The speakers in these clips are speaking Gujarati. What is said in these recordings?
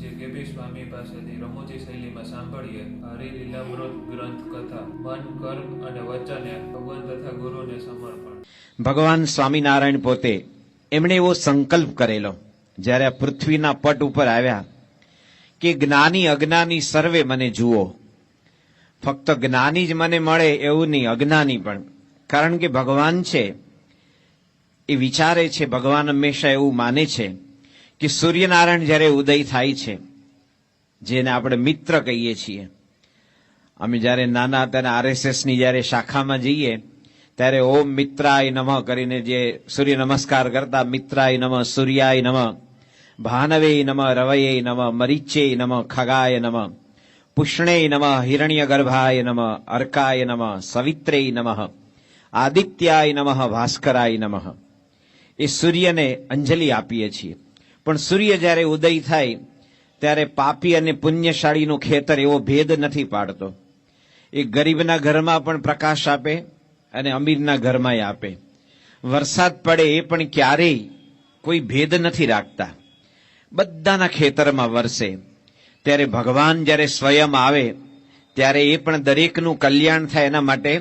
જે કેપી સ્વામી પાસેથી રમૂજી શૈલીમાં સાંભળીએ હરિલીલામૃત ગ્રંથ કથા મન કર્મ અને વચને ભગવાન તથા ગુરુને સમર્પણ. ભગવાન સ્વામિનારાયણ પોતે એમણે એવો સંકલ્પ કરેલો જ્યારે આ પૃથ્વીના પટ ઉપર આવ્યા કે જ્ઞાની અજ્ઞાની સર્વે મને જુઓ. ફક્ત જ્ઞાની જ મને મળે એવું નહીં, અજ્ઞાની પણ. કારણ કે ભગવાન છે એ વિચારે છે, ભગવાન હંમેશા એવું માને છે કે સૂર્યનારાયણ જ્યારે ઉદય થાય છે, જેને આપણે મિત્ર કહીએ છીએ. અમે જ્યારે નાના હતા આરએસએસની જ્યારે શાખામાં જઈએ ત્યારે ઓમ મિત્રાય નમઃ કરીને જે સૂર્ય નમસ્કાર કરતા, મિત્રાય નમઃ, સૂર્યાય નમઃ, ભાનવે નમઃ, રવયે નમઃ, મરીચે નમઃ, ખગાય નમઃ, પુષ્ણેય નમઃ, હિરણ્યગર્ભાય નમઃ, અર્કાય નમઃ, સવિત્રેય નમઃ, આદિત્યાય નમઃ, ભાસ્કરાય નમઃ. એ સૂર્યને અંજલિ આપીએ છીએ. પણ સૂર્ય જ્યારે ઉદય થાય ત્યારે પાપી અને પુણ્યશાળીનું ખેતર એવો ભેદ નથી પાડતો. એ ગરીબના ઘરમાં પણ પ્રકાશ આપે અને અમીરના ઘરમાં આપે. વરસાદ પડે એ પણ ક્યારેય કોઈ ભેદ નથી રાખતા, બધાના ખેતરમાં વરસે. ત્યારે ભગવાન જ્યારે સ્વયં આવે ત્યારે એ પણ દરેકનું કલ્યાણ થાય એના માટે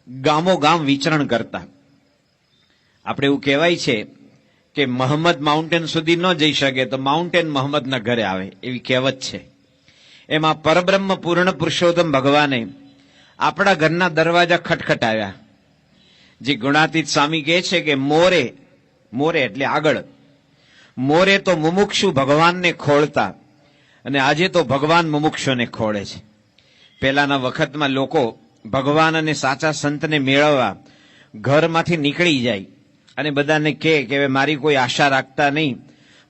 ગામો ગામ વિચરણ કરતા. આપણે એવું કહેવાય છે કે મહમ્મદ માઉન્ટેન સુધી ન જઈ શકે તો માઉન્ટેન મહમ્મદના ઘરે આવે, એવી કહેવત છે. એમાં પરબ્રહ્મ પૂર્ણ પુરુષોત્તમ ભગવાને આપણા ઘરના દરવાજા ખટખટાવ્યા. જે ગુણાતીત સ્વામી કહે છે કે મોરે, મોરે એટલે આગળ, મોરે તો મુમુક્ષુ ભગવાનને ખોળતા અને આજે તો ભગવાન મુમુક્ષુને ખોળે છે. પહેલાના વખતમાં લોકો ભગવાન અને સાચા સંતને મેળવવા ઘરમાંથી નીકળી જાય અને બધાને કહે કે હવે મારી કોઈ આશા રાખતા નહીં,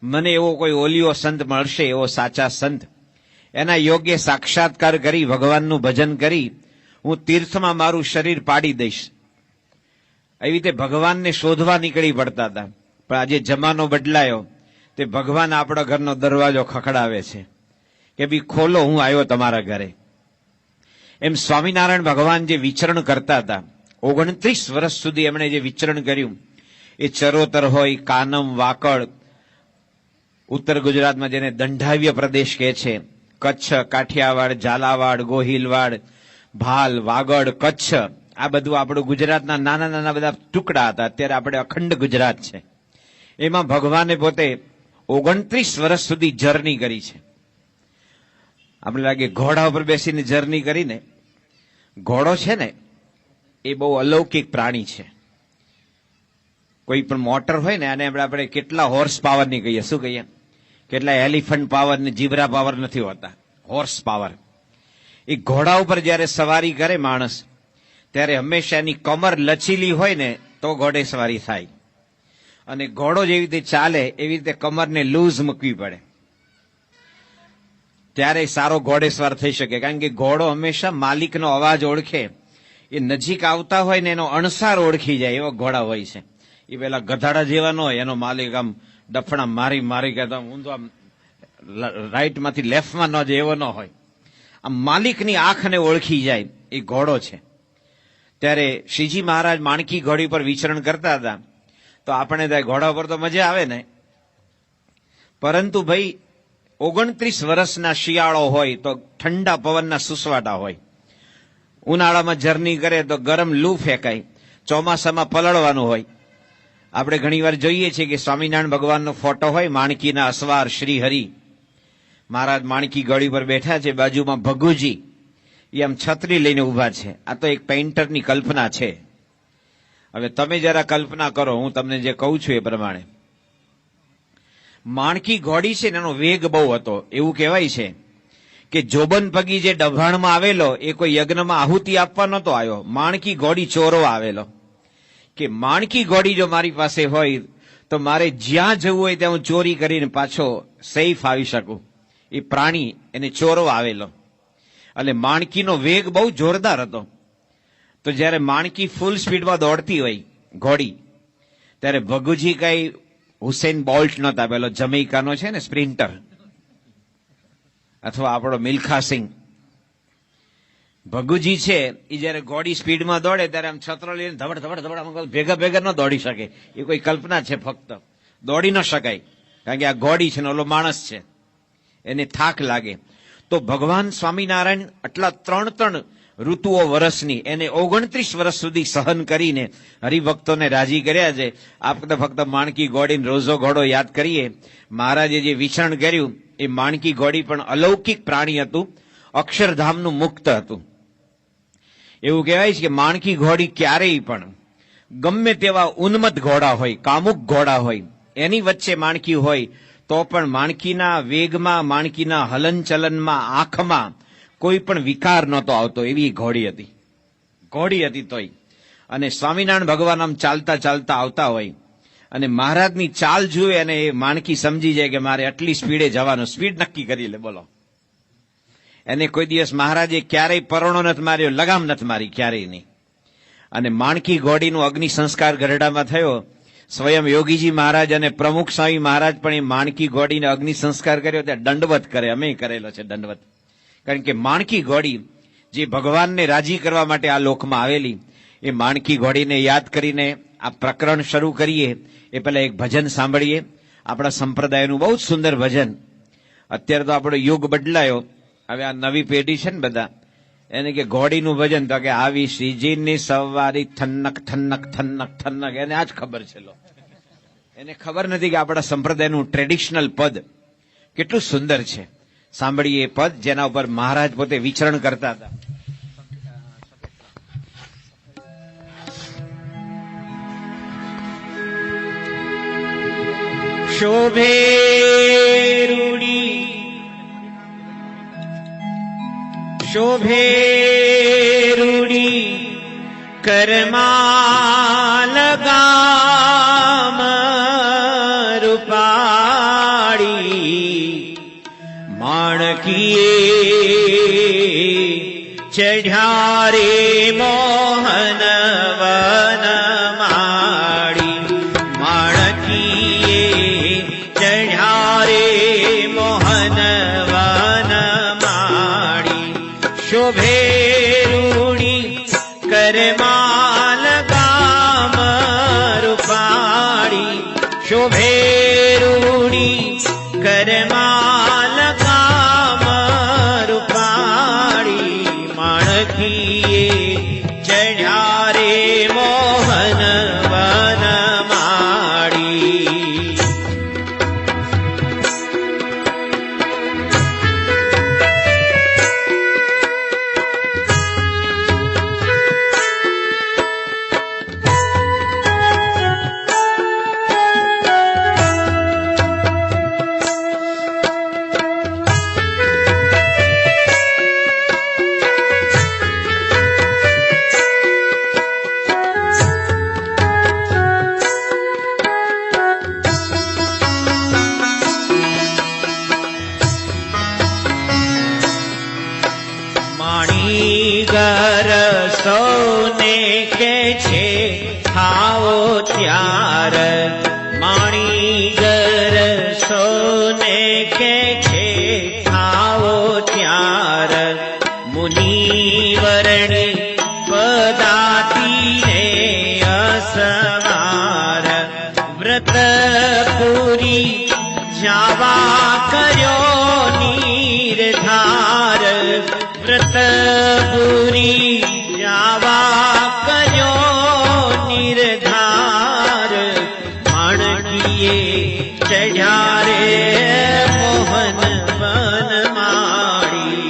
મને એવો કોઈ ઓલિયો સંત મળશે, એવો સાચા સંત, એના યોગ્ય સાક્ષાત્કાર કરી ભગવાનનું ભજન કરી હું તીર્થમાં મારું શરીર પાડી દઈશ. એવી રીતે ભગવાનને શોધવા નીકળી પડતા હતા. પણ આજે જમાનો બદલાયો તે ભગવાન આપણા ઘરનો દરવાજો ખખડાવે છે કે ભઈ ખોલો, હું આવ્યો તમારા ઘરે. એમ સ્વામિનારાયણ ભગવાન જે વિચરણ કરતા હતા, 29 વર્ષ સુધી એમણે જે વિચરણ કર્યું, એ ચરોતર હોય, કાનમ, વાકડ, ઉત્તર ગુજરાતમાં જેને દંડાવ્ય પ્રદેશ કહે છે, કચ્છ, કાઠિયાવાડ, ઝાલાવાડ, ગોહિલવાડ, ભાલ, વાગડ, કચ્છ, આ બધું આપણું ગુજરાતના નાના નાના બધા ટુકડા હતા. અત્યારે આપણે અખંડ ગુજરાત છે. એમાં ભગવાને પોતે 29 વર્ષ સુધી જર્ની કરી છે. આપણે લાગે ઘોડા ઉપર બેસીને જર્ની કરીને. ઘોડો છે ને એ બહુ અલૌકિક પ્રાણી છે. કોઈ પણ મોટર હોય ને અને આપણે કેટલા હોર્સ પાવરની કહીએ, શું કહીએ, કેટલા એલિફન્ટ પાવર ને જીબ્રા પાવર નથી હોતા, હોર્સ પાવર. એ ઘોડા ઉપર જ્યારે સવારી કરે માણસ ત્યારે હંમેશા એની કમર લચીલી હોય ને તો ઘોડે સવારી થાય. અને ઘોડો જેવી રીતે ચાલે એવી રીતે કમરને લૂઝ મૂકવી પડે, ત્યારે સારો ઘોડેસવાર થઈ શકે. કારણ કે ઘોડો હંમેશા માલિકનો અવાજ ઓળખે. એ નજીક આવતા હોય ને એનો અણસાર ઓળખી જાય એવા ઘોડા હોય છે. એ પેલા ગધાડા જેવા ન હોય, એનો માલિક આમ ડફણા મારી મારી કે ઊંધો આમ રાઈટમાંથી લેફ્ટમાં ન જાય એવો ન હોય. આમ માલિકની આંખને ઓળખી જાય એ ઘોડો છે. ત્યારે શ્રીજી મહારાજ માણકી ઘોડી પર વિચરણ કરતા હતા તો આપણે ત્યાં ઘોડા પર તો મજા આવે ને, પરંતુ ભાઈ 29 વર્ષના શિયાળો હોય તો ઠંડા પવનના સુસવાટા હોય, ઉનાળામાં જર્ની કરે તો ગરમ લૂ ફેંકાય, ચોમાસામાં પલળવાનું હોય. આપણે ઘણીવાર જોઈએ છીએ કે સ્વામિનારાયણ ભગવાનનો ફોટો હોય, માણકીના અસવાર શ્રી હરિ મહારાજ માણકી ઘોડી પર બેઠા છે, બાજુમાં ભગુજી એ આમ છત્રી લઈને ઉભા છે. આ તો એક પેઇન્ટરની કલ્પના છે. હવે તમે જરા કલ્પના કરો, હું તમને જે કહું છું એ પ્રમાણે. માણકી ઘોડી છે ને એનો વેગ બહુ હતો. એવું કહેવાય છે કે જોબન પગી જે ડભાણમાં આવેલો એ કોઈ યજ્ઞમાં આહુતિ આપવા નહોતો આવ્યો, માણકી ઘોડી ચોરવા આવેલો. કે માણકી ઘોડી જો મારી પાસે હોય તો મારે જ્યાં જવું હોય ત્યાં હું ચોરી કરીને પાછો સેફ આવી શકું. એ પ્રાણી એને ચોરવા આવેલો. એટલે માણકીનો વેગ બહુ જોરદાર હતો. તો જ્યારે માણકી ફૂલ સ્પીડમાં દોડતી હોય ઘોડી, ત્યારે ભગુજી કઈ હુસેન બોલ્ટ નહોતા, પેલો જમૈકાનો છે ને સ્પ્રિન્ટર, અથવા આપણો મિલ્ખા સિંહ. ભગુજી છે એ જયારે ઘોડી સ્પીડમાં દોડે ત્યારે આમ છત્ર લઈને ધબડ ધબડ ધબડ ભેગા ભેગા ન દોડી શકે. એ કોઈ કલ્પના છે, ફક્ત દોડી ન શકાય કારણ કે આ ઘોડી છે ને ઓલો માણસ છે. એને થાક લાગે. તો ભગવાન સ્વામિનારાયણ આટલા 3 ઋતુઓ વર્ષની એને 29 વર્ષ સુધી સહન કરીને હરિભક્તોને રાજી કર્યા છે. આપણે ફક્ત માણકી ઘોડીને રોજો ઘોડો યાદ કરીએ. મહારાજે જે વિચરણ કર્યું એ માણકી ઘોડી પણ અલૌકિક પ્રાણી હતું, અક્ષરધામનું મુક્ત હતું. એવું કહેવાય છે કે માણકી ઘોડી ક્યારેય પણ ગમે તેવા ઉન્મત્ત ઘોડા હોય, કામુક ઘોડા હોય, એની વચ્ચે માણકી હોય તો પણ માણકીના વેગમાં, માણકીના હલનચલનમાં, આંખમાં કોઈ પણ વિકાર નહોતો આવતો, એવી ઘોડી હતી તોય. અને સ્વામિનારાયણ ભગવાન આમ ચાલતા ચાલતા આવતા હોય અને મહારાજની ચાલ જુએ અને એ માણકી સમજી જાય કે મારે આટલી સ્પીડે જવાનું, સ્પીડ નક્કી કરી લે. બોલો, એને કોઈ દિવસ મહારાજે ક્યારેય પરોણો નથી માર્યો, લગામ નથી મારી, ક્યારેય નહીં. અને માણકી ઘોડીનો અગ્નિ સંસ્કાર ગરડામાં થયો. સ્વયં યોગીજી મહારાજ અને પ્રમુખ સ્વામી મહારાજ પણ એ માણકી ઘોડીને અગ્નિ સંસ્કાર કર્યો ત્યાં દંડવત કરે, અમે કરેલો છે દંડવત. કારણ કે માણકી ઘોડી જે ભગવાનને રાજી કરવા માટે આ લોકમાં આવેલી, એ માણકી ઘોડીને યાદ કરીને આ પ્રકરણ શરૂ કરીએ એ પહેલા એક ભજન સાંભળીએ. આપણા સંપ્રદાયનું બહુ જ સુંદર ભજન. અત્યારે તો આપણો યુગ બદલાયો, હવે આ નવી પેઢી છે ને બધા, એને કે ઘોડીનું ભજન, તો કે આવી શ્રીજીની સવારી થનક થનક થનક થનક, એને આ જ ખબર છે. એને ખબર નથી કે આપણા સંપ્રદાયનું ટ્રેડિશનલ પદ કેટલું સુંદર છે. સાંભળીએ એ પદ જેના ઉપર મહારાજ પોતે વિચરણ કરતા હતા. શોભે રૂડી શોભે રૂડી કરમાં લગામ રૂપાળી માણકીએ ચઢ્યા રે મોહન વન માળી માણકીએ ચઢ્યા રે મોહન વન માળી શોભે રૂડી કરમાં લગામ રૂપાળી શોભે રૂડી કરમાં લગામ રૂપાળી માણકીએ ચઢ્યા રે મોહન વન માળી માણીગર સૌને કે છે આવો ત્યાર માણીગર સૌને કે છે આવો ત્યાર મુનિવરણી પદાતીને અસવાર વ્રત પૂરી જાવા કર્યો નિર્ધાર વ્રત પૂરી જાવા કર્યો નિર્ધાર માણકીએ ચઢ્યા રે મોહન વન માળી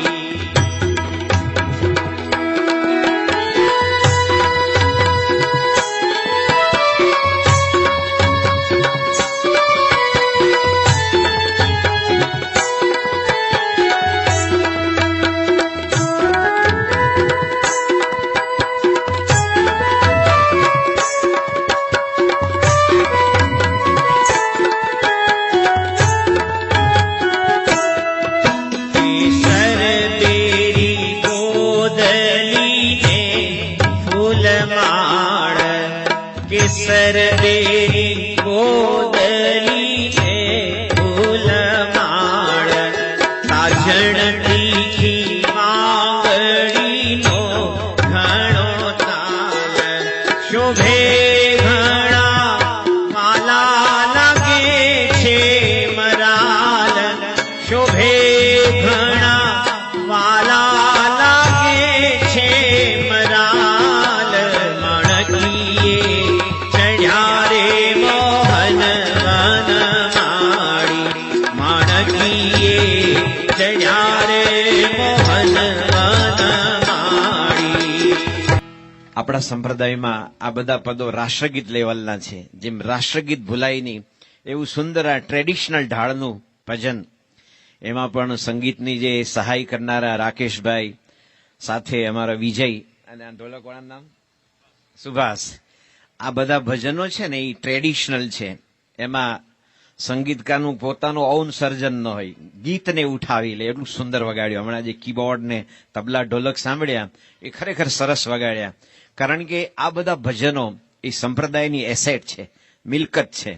કેસર બેરી ગોદલી છે ફૂલમાળ સાજણ તીખી માંગડીનો ઘણો તાલ શોભે ઘણા માલા લાગે છે મરાલ શોભે આપણા સંપ્રદાયમાં આ બધા પદો રાષ્ટ્રગીત લેવલના છે. જેમ રાષ્ટ્રગીત ભૂલાય નહીં એવું સુંદર આ ટ્રેડિશનલ ઢાળનું ભજન, એમાં પણ સંગીતની જે સહાય કરનારા રાકેશભાઈ, સાથે અમારા વિજય અને આ ઢોલકવાળાનું નામ સુભાષ, આ બધા ભજનો છે ને એ ટ્રેડિશનલ છે. એમાં સંગીતકારનું પોતાનું ઔન સર્જન ન હોય, ગીતને ઉઠાવી લે એટલું સુંદર વગાડ્યું. હમણાં જે કીબોર્ડ ને તબલા ઢોલક સાંભળ્યા એ ખરેખર સરસ વગાડ્યા. કારણ કે આ બધા ભજનો એ સંપ્રદાયની એસેટ છે, મિલકત છે.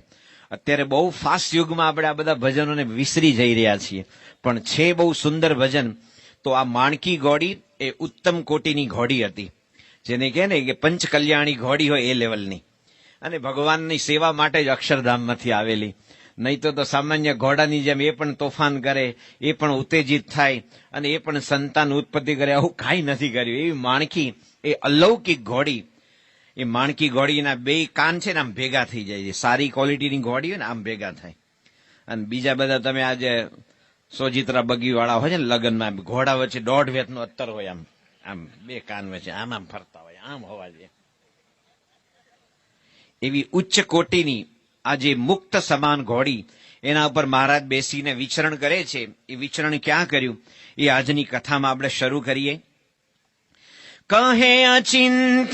અત્યારે બહુ ફાસ્ટ યુગમાં આપણે આ બધા ભજનોને વિસરી જઈ રહ્યા છીએ, પણ છે બહુ સુંદર ભજન. તો આ માણકી ઘોડી એ ઉત્તમ કોટીની ઘોડી હતી, જેને કહે ને કે પંચ કલ્યાણી ઘોડી હોય એ લેવલની, અને ભગવાનની સેવા માટે જ અક્ષરધામમાંથી આવેલી. નહીં તો સામાન્ય ઘોડાની જેમ એ પણ તોફાન કરે, એ પણ ઉત્તેજિત થાય અને એ પણ સંતાન ઉત્પત્તિ કરે, આવું કાંઈ નથી કર્યું. એવી માણકી, એ અલૌકિક ઘોડી, એ માણકી ઘોડીના બે કાન છે ને આમ ભેગા થઈ જાય છે. સારી ક્વોલિટીની ઘોડી હોય ને આમ ભેગા થાય. અને બીજા બધા તમે આજે સોજિત્રા બગીવાળા હોય છે ને લગ્નમાં, ઘોડા વચ્ચે 1.5 વેતનો અત્તર હોય, આમ આમ બે કાન વચ્ચે આમ આમ ફરતા હોય, આમ હોવા જોઈએ. એવી ઉચ્ચ કોટીની આ જે મુક્ત સમાન ઘોડી, એના ઉપર મહારાજ બેસીને વિચરણ કરે છે. એ વિચરણ ક્યાં કર્યું એ આજની કથામાં આપણે શરૂ કરીએ. કહે અચિંત્યાનંદજી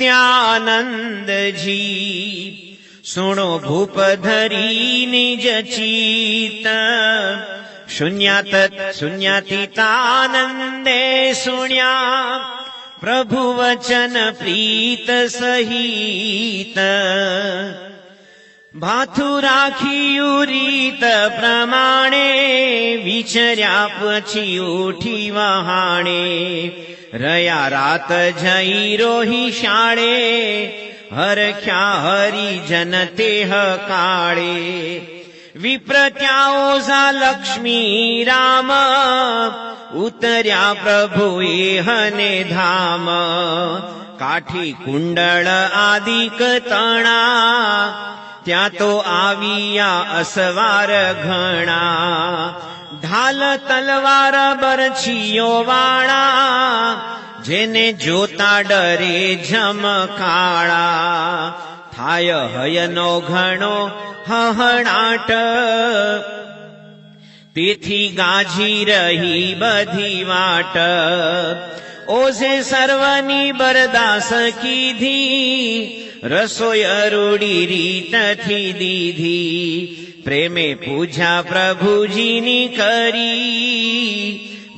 સુણો ભૂપ ધરી નિજ ચિત્ત, શૂન્યાતીતાનંદે સુણ્યા પ્રભુ વચન પ્રીત સહિત, ભાથું રાખ્યું રીત પ્રમાણે, વિચર્યા પછી ઉઠી વહાણે, રહ્યા રાત જઈ રોહી શાળે, હરખ્યા હરિજન તેહ કાળે, વિપ્ર ત્યાં ઓઝા લક્ષ્મી રામ, ઉતર્યા પ્રભુ એહને ધામ, કાઠી કુંડળ આદિક તણા, ત્યાં તો આવ્યા અસવાર ઘણા, ઢાલ તલવાર બરછીઓ વાળા, જેને જોતા ડરે ઝમકાળા, થાય હયનો ઘણો હહણાટ, તેથી ગાજી રહી બધી વાટ, ઓઝે સર્વની બરદાસ કીધી, રસોઈ અરૂડી રીતથી દીધી, પ્રેમે પૂજા પ્રભુજીની કરી,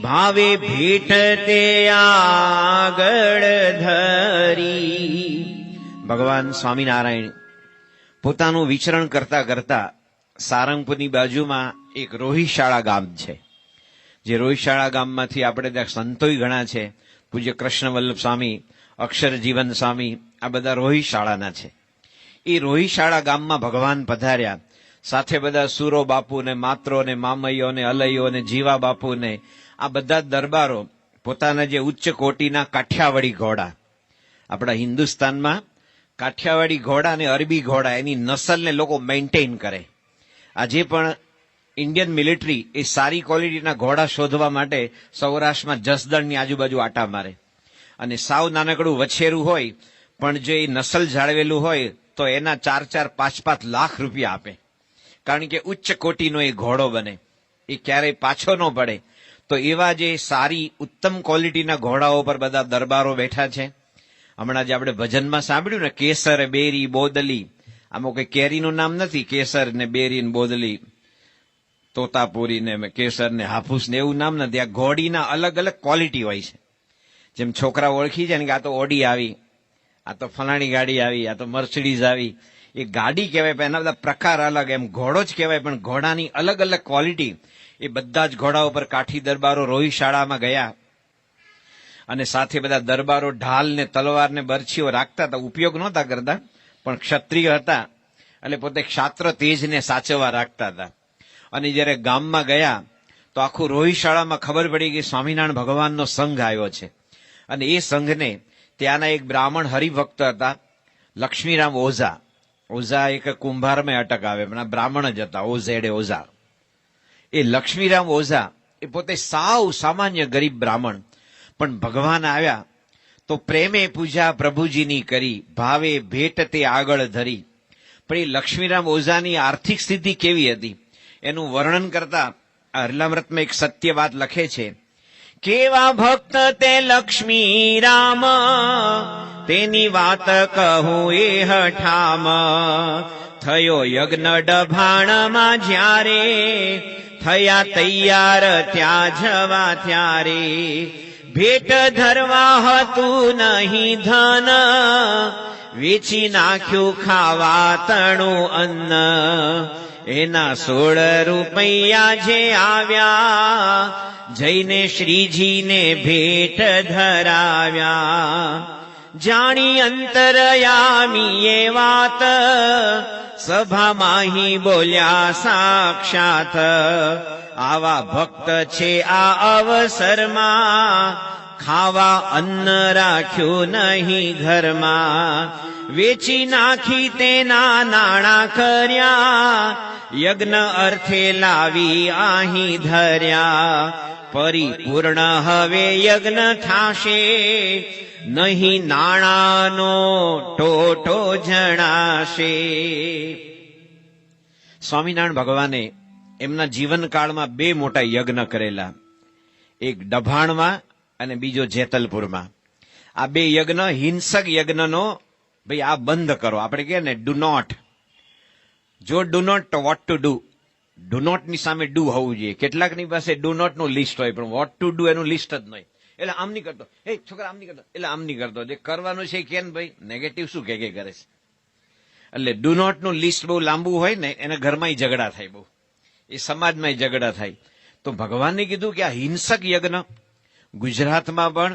ભાવે ભેટ તે આગળ ધરી. ભગવાન સ્વામિનારાયણ પોતાનું વિચરણ કરતા કરતા સારંગપુરની બાજુમાં એક રોહિશાળા ગામ છે. જે રોહિશાળા ગામમાંથી આપણે ત્યાં સંતોય ઘણા છે. પૂજ્ય કૃષ્ણવલ્લભ સ્વામી, અક્ષરજીવન સ્વામી, આ બધા રોહિશાળાના છે. એ રોહિશાળા ગામમાં ભગવાન પધાર્યા. સાથે બધા સુરો બાપુ ને માત્રો ને મામૈયો ને અલૈયો ને જીવા બાપુ ને આ બધા દરબારો પોતાના જે ઉચ્ચ કોટીના કાઠિયાવાડી ઘોડા, આપણા હિન્દુસ્તાનમાં કાઠિયાવાડી ઘોડા અને અરબી ઘોડા એની નસલને લોકો મેન્ટેન કરે. આજે પણ ઇન્ડિયન મિલિટરી એ સારી ક્વોલિટીના ઘોડા શોધવા માટે સૌરાષ્ટ્રમાં જસદણની આજુબાજુ આટા મારે, અને સાવ નાનકડું વછેરું હોય પણ જો એ નસલ જાળવેલું હોય તો એના 4-5 લાખ રૂપિયા આપે. કારણ કે ઉચ્ચ કોટીનો એ ઘોડો બને, એ ક્યારેય પાછો ન પડે. તો એવા જે સારી ઉત્તમ ક્વોલિટીના ઘોડાઓ પર બધા દરબારો બેઠા છે. હમણાં જે આપણે ભજનમાં સાંભળ્યું ને, કેસર બેરી બોદલી, આમાં કોઈ કેરીનું નામ નથી, કેસર ને બેરી ને બોદલી, તોતાપુરી ને કેસર ને હાફૂસ ને એવું નામ નથી. આ ઘોડીના અલગ અલગ ક્વોલિટી હોય છે. જેમ છોકરા ઓળખી જાય ને કે આ તો ઓડી આવી, આ તો ફલાણી ગાડી આવી, આ તો મર્સિડીઝ આવી. એ ગાડી કહેવાય પણ એના બધા પ્રકાર અલગ, એમ ઘોડો જ કહેવાય પણ ઘોડાની અલગ અલગ ક્વોલિટી. એ બધા જ ઘોડા ઉપર કાઠી દરબારો રોહિશાળામાં ગયા, અને સાથે બધા દરબારો ઢાલ ને તલવાર ને બરછીઓ રાખતા હતા. ઉપયોગ નહોતા કરતા, પણ ક્ષત્રિય હતા એટલે પોતે ક્ષાત્ર તેજને સાચવવા રાખતા હતા. અને જયારે ગામમાં ગયા તો આખું રોહિશાળામાં ખબર પડી કે સ્વામિનારાયણ ભગવાનનો સંઘ આવ્યો છે. અને એ સંઘને ત્યાંના એક બ્રાહ્મણ હરિભક્ત હતા, લક્ષ્મીરામ ઓઝા. ઓઝા એક કુંભારમાં અટક આવે, પણ આ બ્રાહ્મણ જ હતા, ઓઝેડે ઓઝા. એ લક્ષ્મીરામ ઓઝા એ પોતે સાવ સામાન્ય ગરીબ બ્રાહ્મણ, પણ ભગવાન આવ્યા તો તો પ્રેમે પૂજા પ્રભુજીની કરી, ભાવે ભેટ તે આગળ ધરી. પણ એ લક્ષ્મીરામ ઓઝાની આર્થિક સ્થિતિ કેવી હતી એનું વર્ણન કરતા આ હરલામૃતમાં એક સત્ય વાત લખે છે. કેવા ભક્ત તે લક્ષ્મી રામ, તેની વાત કહું એ હઠામ. થયો યજ્ઞ ડભાણમાં જ્યારે, થયા તૈયાર ત્યાં જવા ત્યારે. ભેટ ધરવા હતું નહીં ધન, વેચી નાખ્યું ખાવા તણું અન્ન. એના 16 રૂપિયા જે આવ્યા, જઈને શ્રીજીને ભેટ ધરાવ્યા. જાણી અંતરયામી એ વાત, સભામાં બોલ્યા સાક્ષાત. આવા ભક્ત છે આ અવસરમાં, ખાવા અન્ન રાખ્યું નહીં ઘરમાં. વેચી નાખી તેના નાણાં કર્યા, યજ્ઞ અર્થે લાવી અહીં ધર્યા. પરિપૂર્ણ હવે યજ્ઞ થાશે, નહીં નાણાંનો ટોટો જણાશે. સ્વામિનારાયણ ભગવાને એમના જીવનકાળમાં 2 મોટા યજ્ઞ કરેલા, એક ડભાણમાં અને બીજો જેતલપુરમાં. આ 2 યજ્ઞ હિંસક યજ્ઞનો ભાઈ આ બંધ કરો. આપણે કહે ને ડુ નોટ, જો ડુ નોટ તો what to do. Do not ની સામે ડુ હોવું જોઈએ. કેટલાકની પાસે ડુ નોટ નું લિસ્ટ હોય, પણ વોટ ટુ ડુ એનું લિસ્ટ જ નહીં. એટલે આમ નહીં કરતો, એ છોકરા આમ નહીં કરતો, એટલે આમ નહીં કરતો. જે કરવાનું છે કેમ ભાઈ, નેગેટિવ શું કે કરે છે. એટલે ડુ નોટ નું લિસ્ટ બહુ લાંબુ હોય ને, એને ઘરમાં ઝઘડા થાય, બહુ એ સમાજમાં ઝઘડા થાય. તો ભગવાને કીધું કે આ હિંસક યજ્ઞ ગુજરાતમાં પણ,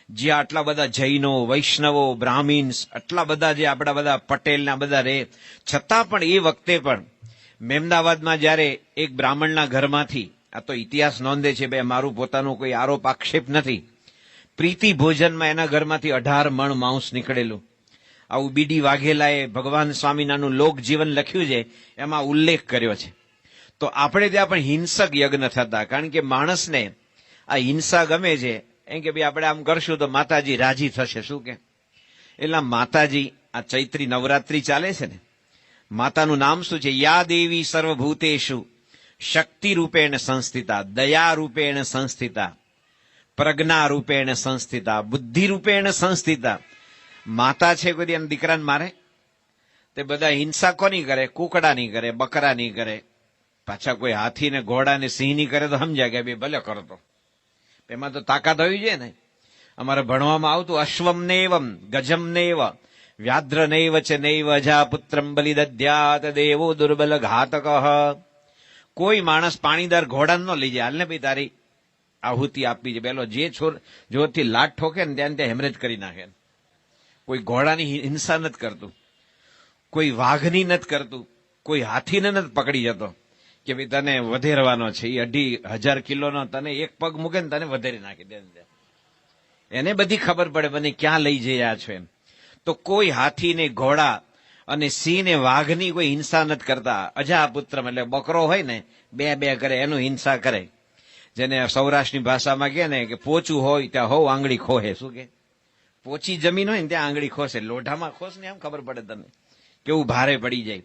જે આટલા બધા જૈનો, વૈષ્ણવો, બ્રાહ્મિન્સ, આટલા બધા જે આપણા બધા પટેલના બધા રહે, છતાં પણ એ વખતે પણ મહેમદાવાદમાં જયારે એક બ્રાહ્મણના ઘરમાંથી, આ તો ઇતિહાસ નોંધે છે, ભાઈ મારું પોતાનું કોઈ આરોપ આક્ષેપ નથી, પ્રીતિ ભોજનમાં એના ઘરમાંથી 18 મણ માંસ નીકળેલું. આવું બીડી વાઘેલાએ ભગવાન સ્વામિનારાયણનું લોકજીવન લખ્યું છે, એમાં ઉલ્લેખ કર્યો છે. તો આપણે ત્યાં પણ હિંસક યજ્ઞ થતા, કારણ કે માણસને આ હિંસા ગમે છે. એમ કે ભાઈ આપણે આમ કરશું તો માતાજી રાજી થશે, શું કે. એટલે માતાજી, આ ચૈત્રી નવરાત્રી ચાલે છે ને, માતાનું નામ શું છે? યા દેવી સર્વભૂતેષુ શક્તિ રૂપેણ સંસ્થિતા, દયા રૂપેણ સંસ્થિતા, પ્રજ્ઞા રૂપેણ સંસ્થિતા, બુદ્ધિ રૂપેણ સંસ્થિતા. માતા છે, કોઈ એમ દીકરાને મારે? તે બધા હિંસા કોની કરે? કુકડાની કરે, બકરાની કરે, પાછા કોઈ હાથી ને ઘોડા ને સિંહ ની કરે તો સમજ્યા કે ભાઈ ભલે કરતો. એમાં તો તાકાત હોવી જોઈએ ને. અમારે ભણવામાં આવતું અશ્વમ નેવમ ગજમ નેવ વ્યાદ્ર નૈવ ચ નૈવ અજા પુત્રમ બલિદધ્યાત દેવો દુર્બલ ઘાતક. કોઈ માણસ પાણીદાર ઘોડા ન લઈ જાય, હાલ ને ભાઈ તારી આહુતિ આપી છે. પેલો જે જોરથી લાટ ઠોકે ને ત્યાં ત્યાં હેમરેજ કરી નાખે. કોઈ ઘોડાની હિંસા નથી કરતું, કોઈ વાઘની નથી કરતું, કોઈ હાથીને નથી પકડી જતો કે ભાઈ તને વધેરવાનો છે, એ 2,500 કિલોનો તને એક પગ મૂકે ને તને વધેરી નાખી દે. એને બધી ખબર પડે મને ક્યાં લઈ જયા છો એમ. તો કોઈ હાથી ને ઘોડા અને સિંહ ને વાઘની કોઈ હિંસા નથી કરતા. અજાપુત્રમ એટલે બકરો હોય ને, 2 કરે એનું હિંસા કરે. જેને સૌરાષ્ટ્રની ભાષામાં કહે ને કે પોચું હોય ત્યાં હોવ આંગળી ખોહે. શું કે? પોચી જમીન હોય ને ત્યાં આંગળી ખોસે. લોઢામાં ખોસ ને એમ ખબર પડે તને કેવું ભારે પડી જાય.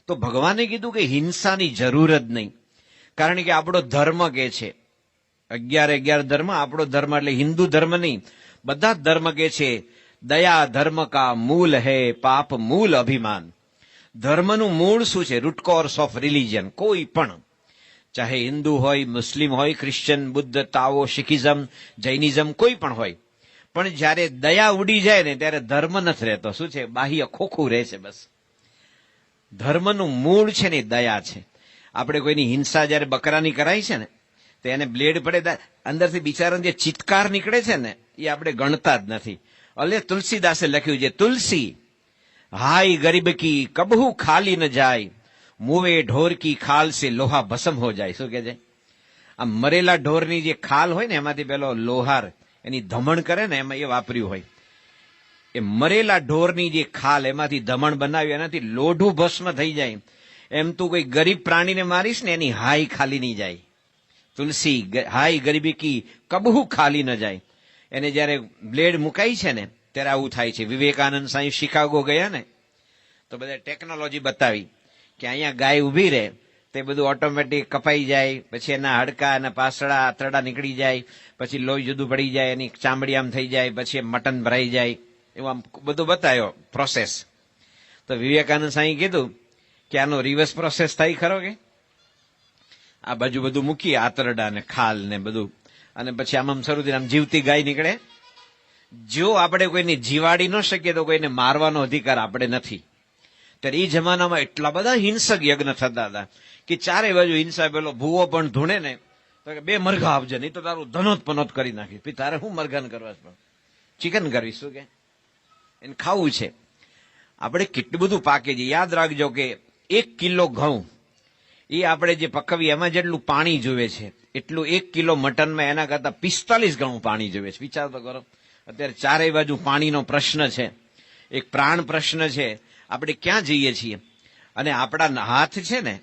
તો ભગવાને કીધું કે હિંસાની જરૂર જ નહીં, કારણ કે આપણો ધર્મ કે છે 11 ધર્મ. આપણો ધર્મ એટલે હિન્દુ ધર્મ નહીં, બધા જ ધર્મ કે છે દયા ધર્મ કા મૂલ હૈ, પાપ મૂલ અભિમાન. ધર્મનું મૂળ શું છે? Root cause of religion. કોઈ પણ, ચાહે હિન્દુ હોય, મુસ્લિમ હોય, Christian, Buddha, Tao, Sikhism, Jainism, કોઈ પણ હોય, પણ જયારે દયા ઉડી જાય ને ત્યારે ધર્મ નથી રહેતો. શું છે? બાહ્ય ખોખું રહે છે. બસ ધર્મનું મૂળ છે ને દયા છે. આપણે કોઈની હિંસા જયારે બકરાની કરાય છે ને, તો એને બ્લેડ પડે અંદરથી બિચારાનો જે ચિત્કાર નીકળે છે ને, એ આપણે ગણતા જ નથી. અલે તુલસીદાસે લખ્યું છે, તુલસી હાય ગરીબ કી કબહુ ખાલી ન જાય, મુવે ઢોર કી ખાલ સે લોહા ભસમ હો જાય. શું કે છે? આમ મરેલા ઢોરની જે ખાલ હોય ને, એમાંથી પેલો લોહાર એની ધમણ કરે ને, એમાં એ વાપર્યું હોય. એ મરેલા ઢોરની જે ખાલ, એમાંથી ધમણ બનાવ્યું, એનાથી લોઢું ભસ્મ થઈ જાય. એમ તું કોઈ ગરીબ પ્રાણીને મારીશ ને, એની હાય ખાલી નહીં જાય. તુલસી હાય ગરીબી કી કબહુ ખાલી ન જાય. એને જયારે બ્લેડ મુકાઈ છે ને, ત્યારે આવું થાય છે. વિવેકાનંદ સાંઈ શિકાગો ગયા ને તો બધા ટેકનોલોજી બતાવી કે અહીંયા ગાય ઊભી રહે તે બધું ઓટોમેટિક કપાઈ જાય, પછી એના હાડકા અને પાસડા આંતરડા નીકળી જાય, પછી લોહી જુદું પડી જાય, એની ચામડી આમ થઈ જાય, પછી મટન ભરાઈ જાય, એવું આમ બધું બતાવ્યો પ્રોસેસ. તો વિવેકાનંદ સાંઈ કીધું કે આનો રિવર્સ પ્રોસેસ થાય ખરો કે આ બાજુ બધું મૂકીએ આંતરડા ને ખાલ ને બધું, અને પછી આમ શરૂ થઈને આમ જીવતી ગાય નીકળે. જો આપણે કોઈને જીવાડી ન શકીએ તો કોઈને મારવાનો અધિકાર આપણે નથી. ત્યારે એ જમાનામાં એટલા બધા હિંસક યજ્ઞ થતા હતા કે ચારે બાજુ હિંસા. પેલો ભૂવો પણ ધૂણે ને તો કે 2 મરઘા આપજે, નહીં તો તારું ધનોત પનોત કરી નાખી. પછી તારે શું મરઘાન કરવા છે? ચિકન કરવી શું કે એને ખાવું છે. આપણે કેટલું બધું પાકે છે. યાદ રાખજો કે 1 કિલો ઘઉં એ આપણે જે પકવીએ એમાં જેટલું પાણી જોવે છે એટલું 1 કિલો મટનમાં એના કરતા 45 ગણું પાણી જોવે છે. વિચાર તો કરો. અત્યારે ચારેય બાજુ પાણીનો પ્રશ્ન છે, એક પ્રાણ પ્રશ્ન છે. આપણે ક્યાં જઈએ છીએ? અને આપણા હાથ છે ને,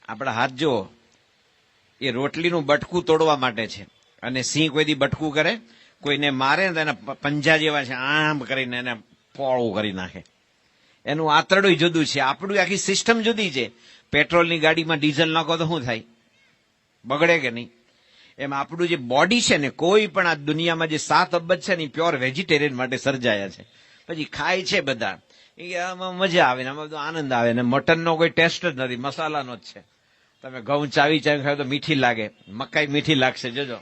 આપણા હાથ જો એ રોટલીનું બટકું તોડવા માટે છે. અને સિંહ કોઈ દી બટકું કરે, કોઈને મારે ને એના પંજા જેવા છે, આમ કરીને એને પોળું કરી નાખે. એનું આંતરડું જુદું છે, આપણું આખી સિસ્ટમ જુદી છે. પેટ્રોલની ગાડીમાં ડીઝલ નાખો તો શું થાય? બગડે કે નહીં? એમ આપણું જે બોડી છે ને, કોઈ પણ આ દુનિયામાં જે 7 અબજ છે ને એ પ્યોર વેજીટેરિયન માટે સર્જાયા છે. પછી ખાય છે બધા, એ આમાં મજા આવે ને આમાં બધો આનંદ આવે ને. મટનનો કોઈ ટેસ્ટ જ નથી, મસાલાનો જ છે. તમે ઘઉં ચાવી ખાવ તો મીઠી લાગે, મકાઈ મીઠી લાગશે જોજો.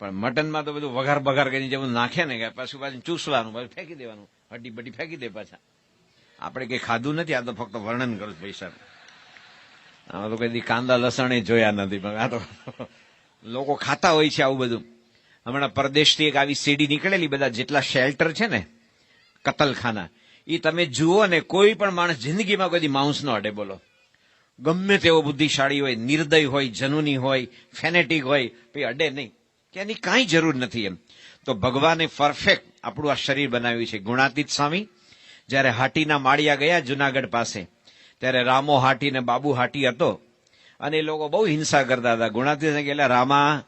પણ મટનમાં તો બધું વઘાર બઘાર કરીને જે બધું નાખે ને કે પાછું ચૂસવાનું, પાછું ફેંકી દેવાનું, હड्डी બડી ફેંકી દે પાછા. આપણે કઈ ખાધું નથી, આ તો ફક્ત વર્ણન કરું પૈસા. આમાં તો કઈ કાંદા લસણ જોયા નથી, પણ આ તો લોકો ખાતા હોય છે આવું બધું. હમણાં પરદેશથી એક આવી સીડી નીકળેલી, બધા જેટલા શેલ્ટર છે ને કતલખાના, એ તમે જુઓ ને, કોઈ પણ માણસ જિંદગીમાં કોઈ માંસ ન અડે. બોલો, ગમે તેવો બુદ્ધિશાળી હોય, નિર્દય હોય, જનુની હોય, ફેનેટિક હોય, પછી અડે નહીં, કે એની કાંઈ જરૂર નથી. એમ તો ભગવાને પરફેક્ટ આપણું આ શરીર બનાવ્યું છે. ગુણાતીત સ્વામી જયારે હાટીના માળિયા ગયા જુનાગઢ પાસે, ત્યારે રામો હાટી ને બાબુ હાટી હતો, અને એ લોકો બહુ હિંસા કરતા હતા. ગુણાતીત એટલે રામા,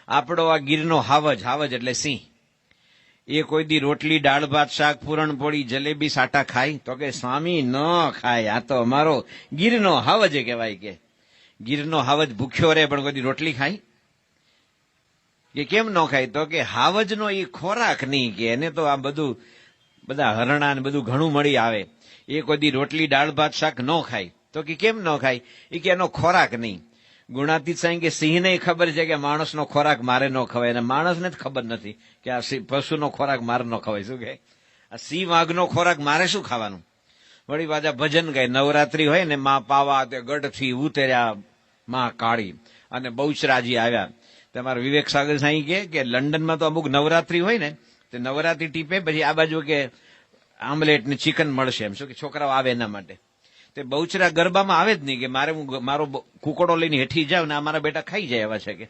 આપણો આ ગીરનો હાવજ, હાવજ એટલે સિંહ, એ કોઈ દી રોટલી દાળ ભાત શાક પૂરણપોળી જલેબી સાટા ખાય? તો કે સ્વામી ન ખાય, આ તો અમારો ગીરનો હાવજ કહેવાય. કે ગીરનો હાવજ ભૂખ્યો રહે પણ કોઈ દી રોટલી ખાય? કે કેમ ન ખાય? તો કે હાવજનો એ ખોરાક નહીં, કે એને તો આ બધું બધા હરણા ને બધું ઘણું મળી આવે, એ કોઈ દી રોટલી દાળ ભાત શાક ન ખાય. તો કે કેમ ન ખાય? એ કે એનો ખોરાક નહીં. ગુણાતીત સાંઈ કે સિંહને ખબર છે કે માણસનો ખોરાક મારે ન ખવાય, અને માણસને જ ખબર નથી કે આ પશુનો ખોરાક મારે ન ખવાય. શું કે આ સિંહ વાઘનો ખોરાક મારે શું ખાવાનું? વળી પાછા ભજન ગાય. નવરાત્રી હોય ને, માં પાવા તે ગઢથી ઉતર્યા માં કાળી, અને બહુચરાજી આવ્યા. તમારા વિવેક સાગર સાંઈ કે લંડનમાં તો અમુક નવરાત્રી હોય ને, તે નવરાત્રી ટીપે, પછી આ બાજુ કે આમલેટ ને ચિકન મળશે, એમ શું કે છોકરાઓ આવે એના માટે. તે બહુચરા ગરબામાં આવે જ નહીં કે મારે હું મારો કુકડો લઈને હેઠી જાવ ને અમારા બેટા ખાઈ જાય એવા છે. કે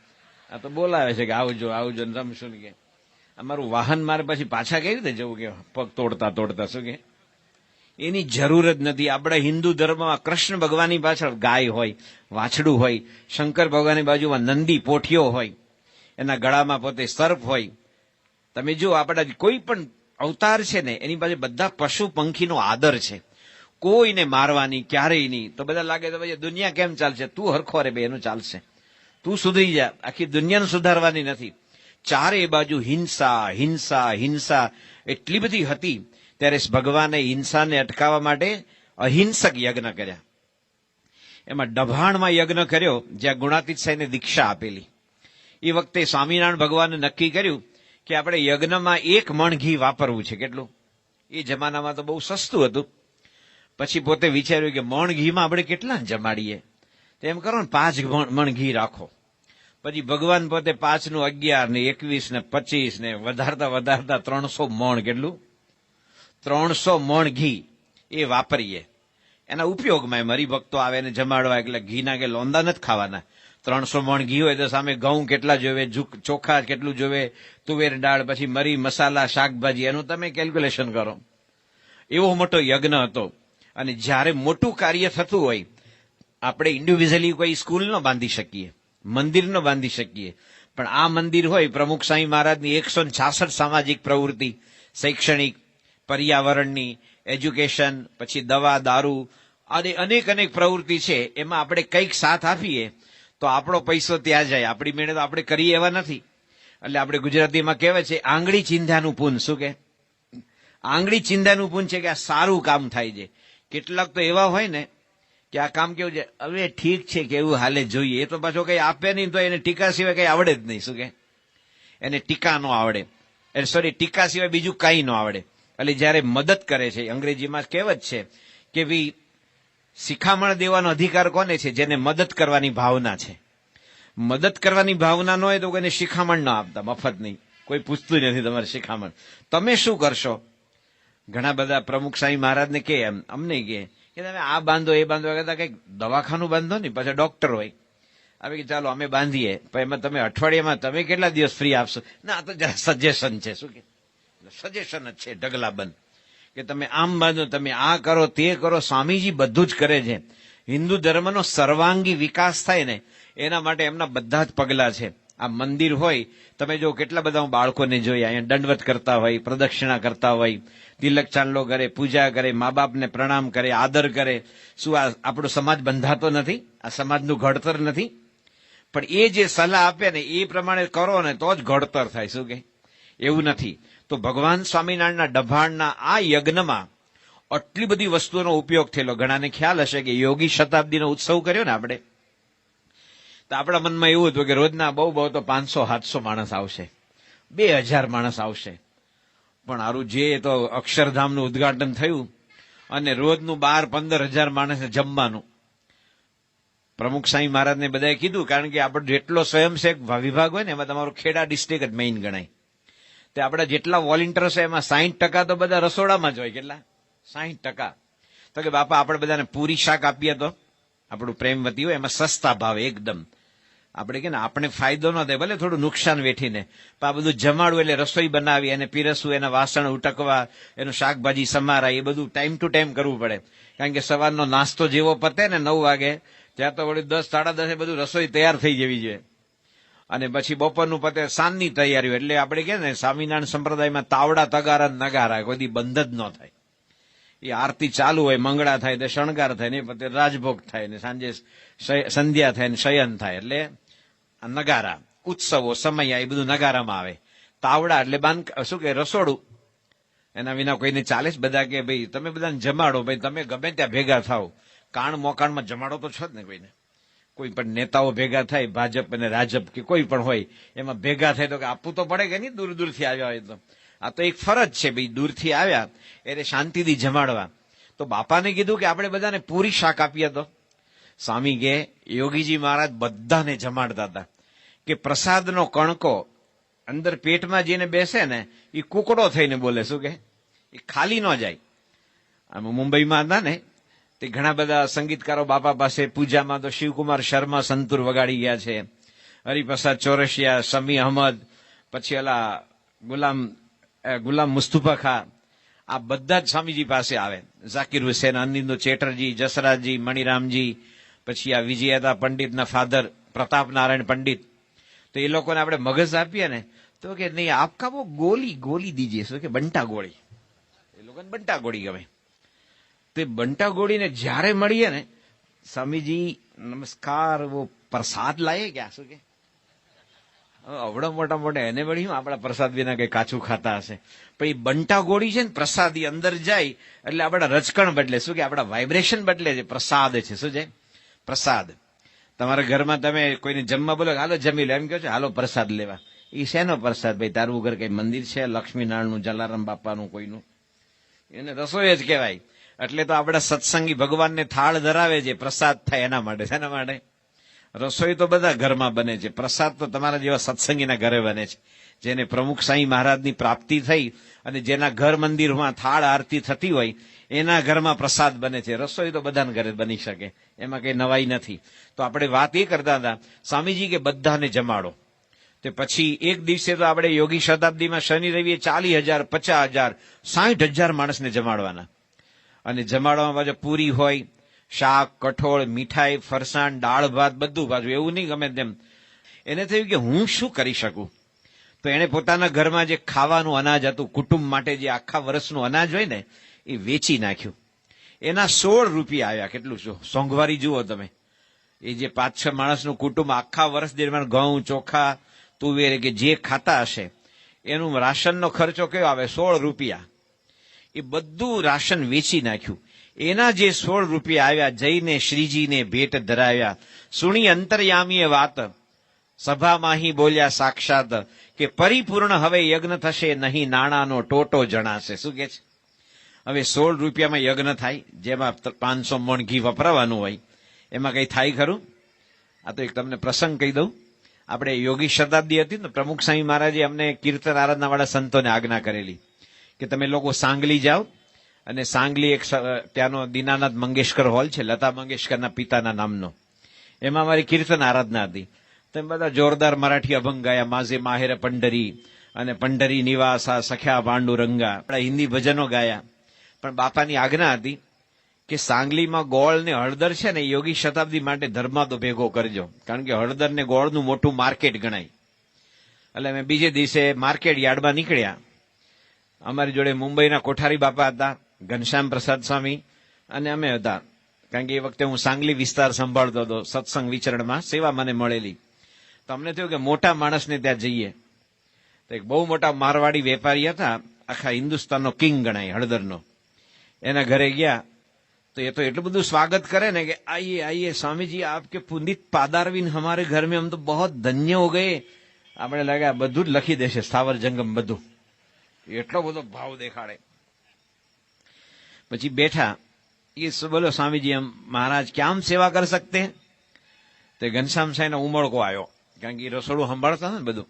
આ તો બોલાવે છે કે આવજો આવજો ને રમશું ને. કે અમારું વાહન મારે પછી પાછા કેવી રીતે જવું કે પગ તોડતા તોડતા? શું કે એની જરૂર જ નથી. આપણા હિન્દુ ધર્મમાં કૃષ્ણ ભગવાનની પાછળ ગાય હોય, વાછડું હોય, શંકર ભગવાનની બાજુમાં નંદી પોઠિયો હોય, એના ગળામાં પોતે સર્પ હોય. તમે જો આપણા કોઈ પણ અવતાર છે ને, એની પાસે બધા પશુ પંખીનો આદર છે, કોઈને મારવાની ક્યારેય નહીં. તો બધા લાગે તો ભાઈ દુનિયા કેમ ચાલશે? તું હરખો રે ભાઈ, એનું ચાલશે. તું સુધરી જા, આખી દુનિયાને સુધારવાની નથી. ચારે બાજુ હિંસા હિંસા હિંસા એટલી બધી હતી. ત્યારે ભગવાને હિંસાને અટકાવવા માટે અહિંસક યજ્ઞ કર્યા. એમાં ડભાણમાં યજ્ઞ કર્યો, જ્યાં ગુણાતીત સાંઈને દીક્ષા આપેલી. એ વખતે સ્વામિનારાયણ ભગવાને નક્કી કર્યું કે આપણે યજ્ઞમાં 1 મણ ઘી વાપરવું છે. કેટલું? એ જમાનામાં તો બહુ સસ્તું હતું. પછી પોતે વિચાર્યું કે મણ ઘીમાં આપણે કેટલા જમાડીએ, તો એમ કરો ને 5 મણ ઘી રાખો. પછી ભગવાન પોતે 5 નું 11 ને 21 ને 25 ને વધારતા વધારતા 300 મણ, કેટલું? 300 મણ ઘી એ વાપરીએ એના ઉપયોગમાં. એમ હરિભક્તો આવે ને જમાડવા, એટલે ઘીના કે લોંદા નથી ખાવાના. 300 મણ ઘી હોય તો સામે ઘઉં કેટલા જોવે, ચોખા કેટલું જોવે, તુવેર દાળ, પછી મરી મસાલા શાકભાજી, એનું તમે કેલ્ક્યુલેશન કરો. એવો મોટો યજ્ઞ હતો. અને જ્યારે મોટું કાર્ય થતું હોય, આપણે ઇન્ડિવિજ્યુઅલી કોઈ સ્કૂલ ન બાંધી શકીએ, મંદિર ન બાંધી શકીએ, પણ આ મંદિર હોય પ્રમુખ સાંઈ મહારાજની 166 સામાજિક પ્રવૃત્તિ, શૈક્ષણિક, પર્યાવરણની, એજ્યુકેશન, પછી દવા, દારૂ, અને અનેક પ્રવૃત્તિ છે. એમાં આપણે કંઈક સાથ આપીએ તો આપણો પૈસો ત્યાં જાય. આપણી મહેનત આપણે કરીએ એવા નથી. એટલે આપણે ગુજરાતીમાં કહેવાય છે આંગળી ચીંધાનું પૂન. શું કે આંગળી ચીંધાનું પૂન છે કે આ સારું કામ થાય છે. કેટલાક તો એવા હોય ને કે આ કામ કેવું છે, હવે ઠીક છે કે એવું હાલે જોઈએ, એ તો પાછો કઈ આપે નહીં તો એને ટીકા સિવાય કઈ આવડે જ નહીં. શું કે એને ટીકા ન આવડે, સોરી ટીકા સિવાય બીજું કઈ ન આવડે. એટલે જયારે મદદ કરે છે, અંગ્રેજીમાં કહેવત છે કે ભાઈ શિખામણ દેવાનો અધિકાર કોને છે? જેને મદદ કરવાની ભાવના છે. મદદ કરવાની ભાવના ન હોય તો કોઈને શિખામણ ન આપતા, મફત નહીં. કોઈ પૂછતું નથી તમારે શિખામણ તમે શું કરશો. ઘણા બધા પ્રમુખ સ્વામી મહારાજને કે એમ અમને કે તમે આ બાંધો એ બાંધો, કહેતા કઈક દવાખાનું બાંધો ને, પાછા ડોક્ટર હોય. હવે કે ચાલો અમે બાંધીએ, પણ એમાં તમે અઠવાડિયામાં તમે કેટલા દિવસ ફ્રી આપશો? ના, તો જરા સજેશન છે. શું કે સજેશન જ છે, ઢગલાબંધ, કે તમે આમ બાંધો, તમે આ કરો તે કરો. સ્વામીજી બધું જ કરે છે. હિન્દુ ધર્મનો સર્વાંગી વિકાસ થાય ને એના માટે એમના બધા જ પગલા છે. આ મંદિર હોય, તમે જો કેટલા બધા બાળકોને જોયા અહીંયા દંડવત કરતા હોય, પ્રદક્ષિણા કરતા હોય, તિલક ચાંદલો કરે, પૂજા કરે, મા બાપને પ્રણામ કરે, આદર કરે. શું આ આપણો સમાજ બંધાતો નથી? આ સમાજનું ઘડતર નથી? પણ એ જે સલાહ આપે ને એ પ્રમાણે કરો ને તો જ ઘડતર થાય. શું કે એવું નથી. તો ભગવાન સ્વામિનારાયણના ડભાણના આ યજ્ઞમાં આટલી બધી વસ્તુઓનો ઉપયોગ થયેલો. ઘણાને ખ્યાલ હશે કે યોગી શતાબ્દીનો ઉત્સવ કર્યો ને આપણે, તો આપણા મનમાં એવું હતું કે રોજના બહુ તો 500-700 માણસ આવશે, 2000 માણસ આવશે. પણ આરું જે તો અક્ષરધામનું ઉદ્ઘાટન થયું અને રોજનું 12-15 હજાર માણસને જમવાનું. પ્રમુખ સ્વામી મહારાજને બધાએ કીધું, કારણ કે આપણે જેટલો સ્વયંસેવક વિભાગ હોય ને એમાં તમારું ખેડા ડિસ્ટ્રિક્ટ જ મેઇન ગણાય. તે આપણા જેટલા વોલેન્ટિયર્સ હોય એમાં 60% તો બધા રસોડામાં જ હોય. કેટલા? 60%. તો કે બાપા આપણે બધાને પૂરી શાક આપીએ તો આપણું પ્રેમવતી હોય, એમાં સસ્તા ભાવે એકદમ. આપણે કે ને આપણે ફાયદો ન થાય, ભલે થોડું નુકસાન વેઠીને, પણ આ બધું જમાડવું એટલે રસોઈ બનાવી, એને પીરસવું, એના વાસણ ઉટકવા, એનું શાકભાજી સમારા, એ બધું ટાઈમ ટુ ટાઈમ કરવું પડે. કારણ કે સવારનો નાસ્તો જેવો પતે ને 9 વાગે, ત્યાં તો વળી 10-10:30 બધું રસોઈ તૈયાર થઈ જવી જોઈએ. અને પછી બપોરનું પતે, સાંજની તૈયારીઓ. એટલે આપણે કે ને સ્વામિનારાયણ સંપ્રદાયમાં તાવડા, તગારા, નગારા કોઈ દી બંધ જ ન થાય. એ આરતી ચાલુ હોય, મંગળા થાય, તો શણગાર થાય ને પછી રાજભોગ થાય ને સાંજે સંધ્યા થાય ને શયન થાય. એટલે નગારા, ઉત્સવો, સમય, એ બધું નગારામાં આવે. તાવડા એટલે શું કે રસોડું, એના વિના કોઈને ચાલે જ. બધા કે ભાઈ તમે બધાને જમાડો, ભાઈ તમે ગમે ત્યાં ભેગા થાવ, કાણ મોકાણમાં જમાડો તો છો જ ને કોઈને. કોઈ પણ નેતાઓ ભેગા થાય, ભાજપ અને રાજપ કે કોઈ પણ હોય, એમાં ભેગા થાય તો કે આપવું તો પડે કે નહીં? દૂરથી આવ્યા હોય તો આ તો એક ફરજ છે. ભાઈ દૂરથી આવ્યા એટલે શાંતિથી જમાડવા. તો બાપાને કીધું કે આપણે બધાને પૂરી શાક આપીએ તો. સ્વામી કે યોગીજી મહારાજ બધાને જમાડતા હતા કે પ્રસાદનો કણકો અંદર પેટમાં જઈને બેસે ને એ કુકડો થઈને બોલે. શું કે એ ખાલી ન જાય. આમ મુંબઈમાં હતા ને તે ઘણા બધા સંગીતકારો બાપા પાસે પૂજામાં તો શિવકુમાર શર્મા સંતૂર વગાડી ગયા છે, હરિપ્રસાદ ચોરસિયા, શમી અહમદ, પછી ઓલા ગુલામ મુસ્તુફા ખા, આ બધા જ સ્વામીજી પાસે આવે. ઝાકિર હુસેન, અનિંદુ ચેટરજી, જસરાજજી, મણિરામજી, પછી આ વિજયતા પંડિતના ફાધર પ્રતાપ નારાયણ પંડિત. તો એ લોકોને આપણે મગજ આપીએ ને તો કે નહીં, આપકા વો ગોલી દીજીએ. શું કે બંટા ગોળી. એ લોકોને બંટા ગોળી ગમે. તે બંટા ગોળીને જ્યારે મળીએ ને, સ્વામીજી નમસ્કાર, વો પ્રસાદ લાયે ક્યાં? શું કે અવડા મોટા એને વળી આપણા પ્રસાદ વિના કઈ કાચું ખાતા હશે. પણ એ બંટા ગોળી છે ને પ્રસાદી અંદર જાય એટલે આપણા રચકણ બદલે. શું કે આપણા વાઇબ્રેશન બદલે છે. પ્રસાદ છે. શું છે? પ્રસાદ. તમારા ઘરમાં તમે કોઈને જમવા બોલો, હાલો જમી લો, એમ કહો છો હાલો પ્રસાદ લેવા. એ શેનો પ્રસાદ? ભાઈ તારું ઘર કઈ મંદિર છે લક્ષ્મીનારાયણનું, જલારામ બાપાનું, કોઈનું? એને રસોઈ જ કહેવાય. એટલે તો આપણા સત્સંગી ભગવાનને થાળ ધરાવે છે, પ્રસાદ થાય એના માટે. શેના માટે? રસોઈ તો બધા ઘરમાં બને છે, પ્રસાદ તો તમારા જેવા સત્સંગીના ઘરે બને છે. જેને પ્રમુખ સ્વામી મહારાજની પ્રાપ્તિ થઈ અને જેના ઘર મંદિરમાં થાળ આરતી થતી હોય એના ઘરમાં પ્રસાદ બને છે. રસોઈ તો બધાના ઘરે બની શકે, એમાં કઈ નવાઈ નથી. તો આપણે વાત એ કરતા હતા સ્વામીજી કે બધાને જમાડો. તે પછી એક દિવસે તો આપણે યોગી શતાબ્દીમાં શનિ રવિએ 40,000, 50,000, 60,000 માણસને જમાડવાના. અને જમાડવામાં પાછું પૂરી હોય, શાક, કઠોળ, મીઠાઈ, ફરસાણ, દાળ ભાત, બધું પાછું. એવું નહીં ગમે તેમ. એને થયું કે હું શું કરી શકું. તો એણે પોતાના ઘરમાં જે ખાવાનું અનાજ હતું, કુટુંબ માટે જે આખા વર્ષનું અનાજ હોય ને, એ વેચી નાખ્યું. એના 16 રૂપિયા આવ્યા. કેટલું સોંઘવારી જુઓ તમે. એ જે 5-6 માણસનું કુટુંબ આખા વર્ષ દરમિયાન ઘઉં, ચોખા, તુવેર કે જે ખાતા હશે એનું રાશનનો ખર્ચો કયો આવે? 16 રૂપિયા. એ બધું રાશન વેચી નાખ્યું. એના જે 16 રૂપિયા આવ્યા, જઈને શ્રીજીને ભેટ ધરાવ્યા. સુણી અંતર્યામીએ વાત, સભામાં બોલ્યા સાક્ષાત, કે પરિપૂર્ણ હવે યજ્ઞ થશે, નહીં નાણાંનો ટોટો જણાશે. શું કે છે? હવે 16 રૂપિયામાં યજ્ઞ થાય, જેમાં 500 મણ ઘી વપરાવાનું હોય, એમાં કઈ થાય ખરું? આ તો એક તમને પ્રસંગ કહી દઉં. આપણે યોગી શતાબ્દી હતી ને, પ્રમુખ સ્વામી મહારાજે અમને કીર્તન આરાધના વાળા સંતોને આજ્ઞા કરેલી કે તમે લોકો સાંગલી જાઓ, અને સાંગલી એક ત્યાંનો દીનાનાથ મંગેશકર હોલ છે, લતા મંગેશકરના પિતાના નામનો. એમાં અમારી કીર્તન આરાધના હતી. તમે બધા જોરદાર મરાઠી અભંગ ગાયા, માઝે માહેર પંઢરી અને પંઢરી નિવાસા સખ્યા પાંડુરંગા, આપણા હિન્દી ભજનો ગાયા. પણ બાપાની આજ્ઞા હતી કે સાંગલીમાં ગોળ ને હળદર છે ને, યોગી શતાબ્દી માટે ધર્માદો ભેગો કરજો, કારણ કે હળદર ને ગોળનું મોટું માર્કેટ ગણાય. એટલે અમે બીજે દિવસે માર્કેટ યાર્ડમાં નીકળ્યા. અમારી જોડે મુંબઈના કોઠારી બાપા હતા, ઘનશ્યામ પ્રસાદ સ્વામી, અને અમે હતા. કારણ કે એ વખતે હું સાંગલી વિસ્તાર સંભાળતો હતો, સત્સંગ વિચરણમાં સેવા મને મળેલી. તો અમને થયું કે મોટા માણસને ત્યાં જઈએ. તો એક બહુ મોટા મારવાડી વેપારી હતા, આખા હિન્દુસ્તાનનો કિંગ ગણાય હળદરનો. એના ઘરે ગયા તો એ તો એટલું બધું સ્વાગત કરે ને કે આइए आइए स्वामी जी आपके पुनित पादारविन हमारे घर में हम तो बहुत धन्य हो गए. આપણે લાગે બધું જ લખી દેશે, સ્થાવર જંગમ બધું. એટલો બધો ભાવ દેખાડે. પછી બેઠા. ये बोलो स्वामी जी हम महाराज क्या हम सेवा कर सकते हैं? तो घनश्याम साहब ने उमड़को आयो, कारण કે રસોડું સંભાળતા ને બધું.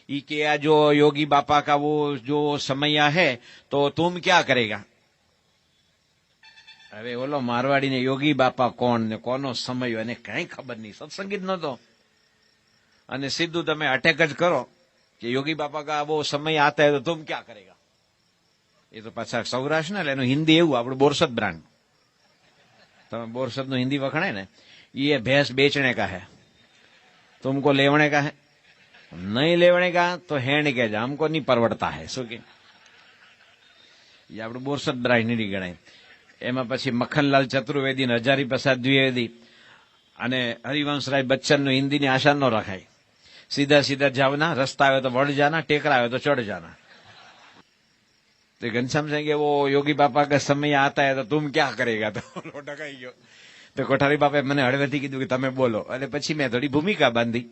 ઈ કે આ જો યોગી બાપા का वो जो समय है तो तुम क्या करेगा? હવે ઓલો મારવાડી ને યોગી બાપા કોણ ને કોનો સમય એને કઈ ખબર નહીં, સત્સંગ જ નતો. અને સીધું તમે અટેક જ કરો કે યોગી બાપા કા વો સમય આતા હે તો તુમ ક્યા કરેગા? એ તો પાછા સૌરાષ્ટ્ર ને, એટલે એનું હિન્દી એવું, આપણું બોરસદ બ્રાન્ડ. તમે બોરસદ નું હિન્દી વખણાય ને, ये भैंस बेचने का है, तुमको लेवने का है, नहीं लेवने का तो हैंड के जा, हमको नहीं परवड़ता है. શું કે એ આપણું બોરસદ બ્રાન્ડ નહીં ગણાય. એમાં પછી મખનલાલ ચતુર્વેદી ને હજારી પ્રસાદ દ્વિવેદી અને હરિવંશરાય બચ્ચનનું હિન્દીની આશા ન રખાય. સીધા સીધા જાવના, રસ્તા આવે તો વળ જાના, ટેકરા આવે તો ચढ़ जाना. तो घनश्याम सिंह के वो योगी बापा का समय आता है तो तुम क्या करेगा? तो टकाई गयो. તો કોઠારી બાપાએ મને હળવેથી કીધું કે તમે બોલો. એટલે પછી મેં થોડી ભૂમિકા બાંધી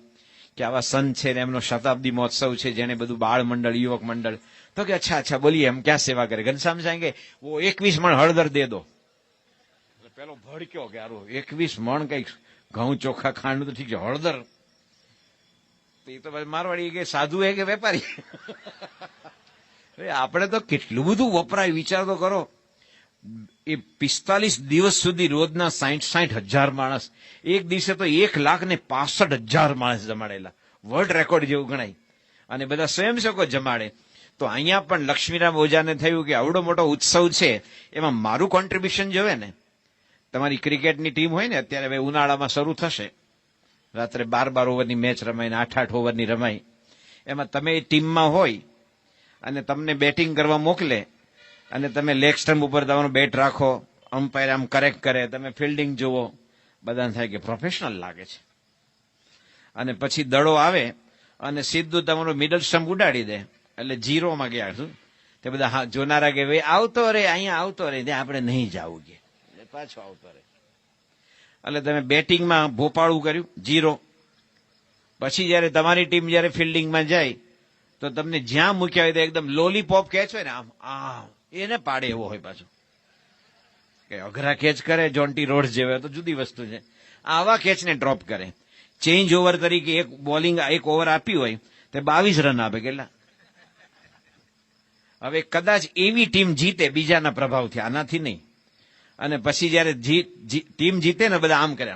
કે આવા સંત છે ને એમનો શતાબ્દી મહોત્સવ છે, જેને બધું બાળ મંડળ, યુવક મંડળ. તો કે અચ્છા અચ્છા બોલીએ, हम क्या सेवा करें? घनश्याम सिंह के वो 21 મણ હળદર દે દો. પેલો ભડક્યો કે આરો 21 મણ કઈક ઘઉં ચોખા ખાંડ તો ઠીક છે, હળદર તો એ તો મારવાડી કે સાધુ હે કે વેપારી? આપણે તો કેટલું બધું વપરાય, વિચાર તો કરો. એ 45 દિવસ સુધી રોજના 60 હજાર માણસ, એક દિવસે તો 1,65,000 માણસ જમાડેલા, વર્લ્ડ રેકોર્ડ જેવું ગણાય. અને બધા સ્વયંસેવકો જમાડે. તો અહીંયા પણ લક્ષ્મીરામ ઓઝાને થયું કે આવડો મોટો ઉત્સવ છે, એમાં મારું કોન્ટ્રીબ્યુશન જોવે ને. તમારી ક્રિકેટની ટીમ હોય ને, અત્યારે હવે ઉનાળામાં શરૂ થશે, રાત્રે 12 ઓવરની મેચ રમાય ને 8 ઓવરની રમાય. એમાં તમે ટીમમાં હોય અને તમને બેટિંગ કરવા મોકલે અને તમે લેગ સ્ટમ્પ ઉપર તમારું બેટ રાખો, અમ્પાયર આમ કરેક્ટ કરે, તમે ફિલ્ડિંગ જુઓ, બધાને થાય કે પ્રોફેશનલ લાગે છે. અને પછી દડો આવે અને સીધું તમારું મિડલ સ્ટમ્પ ઉડાડી દે, એટલે 0માં ગયા. શું તે બધા જોનારા કે ભાઈ આવતો રે, અહીંયા આવતો રે, આપણે નહીં જવું કે પાછો આવતો રે. એટલે તમે બેટિંગમાં ભોપાળું કર્યું 0. પછી જયારે તમારી ટીમ જયારે ફિલ્ડિંગમાં જાય તો તમને જ્યાં મૂક્યા હોય તો એકદમ લોલીપોપ કેચ હોય ને, આમ એને પાડે એવો હોય. પાછું કે અઘરા કેચ કરે જોન્ટી રોડ્સ જેવા તો જુદી વસ્તુ છે. આવા કેચને ડ્રોપ કરે. ચેન્જ ઓવર તરીકે એક બોલિંગ, એક ઓવર આપી હોય તે 22 રન આપે. કેટલા? હવે કદાચ એવી ટીમ જીતે બીજાના પ્રભાવથી, આનાથી નહીં. અને પછી જયારે ટીમ જીતે ને બધા આમ કરે.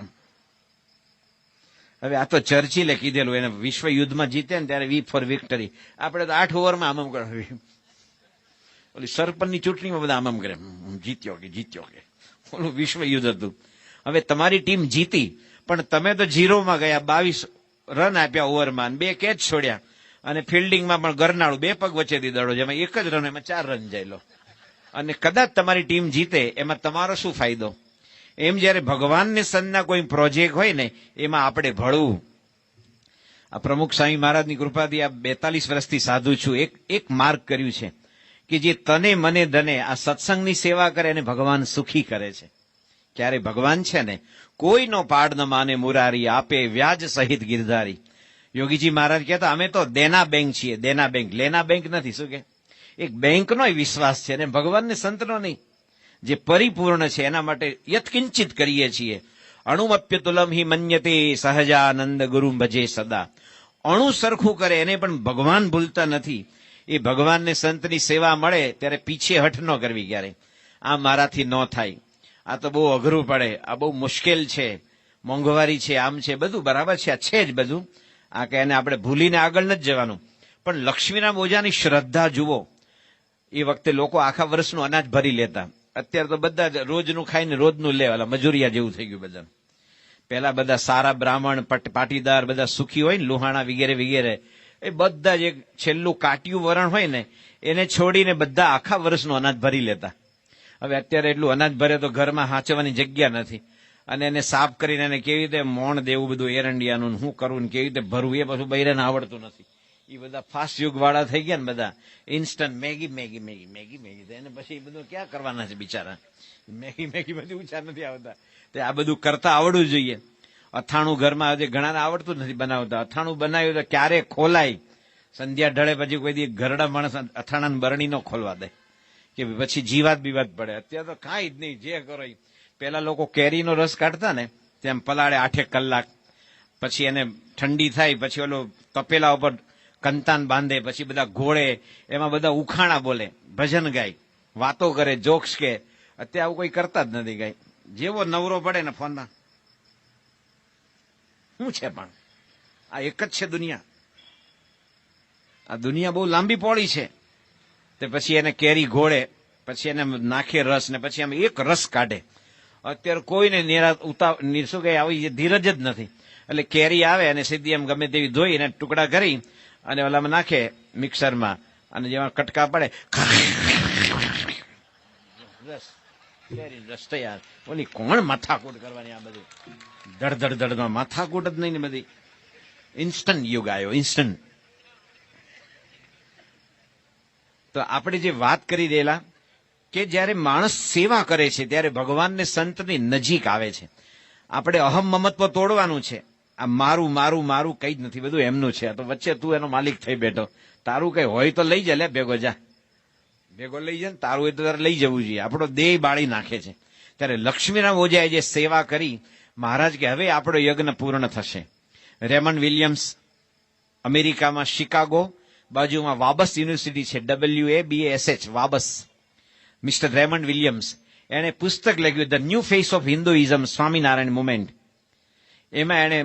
હવે આ તો ચર્ચિલે કીધેલું, એને વિશ્વ યુદ્ધમાં જીતે ને ત્યારે વી ફોર વિક્ટરી. આપણે તો 8 ઓવરમાં આમ કરે. ઓલી સરપંચની ચૂંટણીમાં બધા આમ કરે, જીત્યો કે. ઓલું વિશ્વ યુદ્ધ હતું. હવે તમારી ટીમ જીતી, પણ તમે તો 0માં ગયા, 22 રન આપ્યા ઓવરમાં, 2 કેચ છોડ્યા. અને ફિલ્ડિંગમાં પણ ગરનાળું, 2 પગ વચ્ચેથી દડો, જેમાં 1 જ રન, એમાં 4 રન જાય લો. અને કદાચ તમારી ટીમ જીતે, એમાં તમારો શું ફાયદો? એમ જયારે ભગવાનને સંતના કોઈ પ્રોજેક્ટ હોય ને, એમાં આપણે ભળવું. આ પ્રમુખ સ્વામી મહારાજની કૃપાથી આ 42 વર્ષથી સાધુ છું. એક માર્ગ કર્યું છે કે જે તને મને ધને આ સત્સંગની સેવા કરે એને ભગવાન સુખી કરે છે. ક્યારે ભગવાન છે ને, કોઈનો પાડ ન માને મુરારી, આપે વ્યાજ સહિત ગિરધારી. યોગીજી મહારાજ કહેતા, અમે તો દેના બેંક છીએ, દેના બેંક, લેના બેંક નથી. શું કે? એક બેંકનો વિશ્વાસ છે અને ભગવાનને સંતનો નહીં. જે પરિપૂર્ણ છે એના માટે યત્કિંચિત કરીએ છીએ. અણુમપ્યતુલમ હિ મન્યતે સહજાનંદ ગુરુ ભજે સદા. અણુ સરખું કરે એને પણ ભગવાન ભૂલતા નથી. એ ભગવાનને સંતની સેવા મળે ત્યારે પીછે હઠ ન કરવી ક્યારે. આ મારાથી ન થાય, આ તો બહુ અઘરું પડે, આ બહુ મુશ્કેલ છે, મોંઘવારી છે, આમ છે, બધું બરાબર છે, આ છે જ બધું. આ કે એને આપણે ભૂલીને આગળ નથી જવાનું. પણ લક્ષ્મીના બોજાની શ્રદ્ધા જુઓ. એ વખતે લોકો આખા વર્ષનું અનાજ ભરી લેતા. અત્યારે તો બધા જ રોજનું ખાઈને રોજનું લેવાલા, મજૂરિયા જેવું થઈ ગયું બધા. પહેલા બધા સારા બ્રાહ્મણ, પાટીદાર બધા સુખી હોય ને, લુહાણા વગેરે વગેરે, એ બધા જ એક છેલ્લું કાટિયું વરણ હોય ને એને છોડીને બધા આખા વર્ષનું અનાજ ભરી લેતા. હવે અત્યારે એટલું અનાજ ભરે તો ઘરમાં હાંચવાની જગ્યા નથી. અને એને સાફ કરીને એને કેવી રીતે મોણ દેવું, બધું એરંડિયાનું શું કરવું, કેવી રીતે ભરવું, એ પાછું બૈરાને આવડતું નથી. એ બધા ફાસ્ટ યુગ વાળા થઈ ગયા ને, બધા instant Maggi Maggi Maggi Maggi Maggi, એને પછી એ બધું ક્યાં કરવાના છે બિચારા. મેગી મેગી બધી ઊંચા નથી આવતા. તે આ બધું કરતા આવડવું જોઈએ. અથાણું ઘરમાં આજે ઘણાને આવડતું નથી બનાવતા. અથાણું બનાવ્યું તો ક્યારે ખોલાય, સંધ્યા ઢળે પછી કોઈ દી ઘરડા માણસ અથાણાની બરણી ન ખોલવા દે કે પછી જીવાત બીવાત પડે. અત્યારે તો કાંઈ જ નહીં, જે કરો. પેલા લોકો કેરીનો રસ કાઢતા ને, તેમ પલાળે 8 કલાક, પછી એને ઠંડી થાય, પછી ઓલો તપેલા ઉપર કંતાન બાંધે, પછી બધા ઘોળે, એમાં બધા ઉખાણા બોલે, ભજન ગાય, વાતો કરે, જોક્સ કે. અત્યારે આવું કોઈ કરતા જ નથી. ગાય જેવો નવરો પડે ને ફોનમાં શું છે, પણ આ એક જ છે દુનિયા. આ દુનિયા બહુ લાંબી પોળી છે. તે પછી એને કેરી ઘોળે, પછી એને નાખે રસ, ને પછી આમ એક રસ કાઢે. અત્યારે કોઈને શું કહે, આવી ધીરજ જ નથી. એટલે કેરી આવે અને સીધી એમ ગમે તેવી ધોઈ એને ટુકડા કરી અને ઓલામાં નાખે મિક્સરમાં, અને જેમાં કટકા પડે, રસ, કેરી રસ તૈયાર. ઓલી કોણ માથાકૂટ કરવાની? આ બધું ધડ ધડ ધડ માથાકૂટ જ નહીં ને બધી. ઇન્સ્ટન્ટ યુગ આવ્યો, ઇન્સ્ટન્ટ. તો આપણે જે વાત કરી દેલા કે જ્યારે માણસ સેવા કરે છે ત્યારે ભગવાનને સંતની નજીક આવે છે. આપણે અહમ મમત્વ તોડવાનું છે. આ મારું મારું મારું કઈ જ નથી, બધું એમનું છે. તો વચ્ચે તું એનો માલિક થઈ બેઠો. તારું કઈ હોય તો લઈ જા, લે ભેગો જા, ભેગો લઈ જા. તારું હોય તો તારે લઈ જવું જોઈએ. આપણો દેહ બાળી નાખે છે. ત્યારે લક્ષ્મીના ઓજાએ જે સેવા કરી, મહારાજ કે હવે આપણો યજ્ઞ પૂર્ણ થશે. રેમન્ડ વિલિયમ્સ, અમેરિકામાં શિકાગો બાજુમાં વાબસ યુનિવર્સિટી છે, WABASH, વાબસ. મિસ્ટર રેમન્ડ વિલિયમ્સ, એણે પુસ્તક લખ્યું, the new face of Hinduism, Swaminarayan movement. એમાં એણે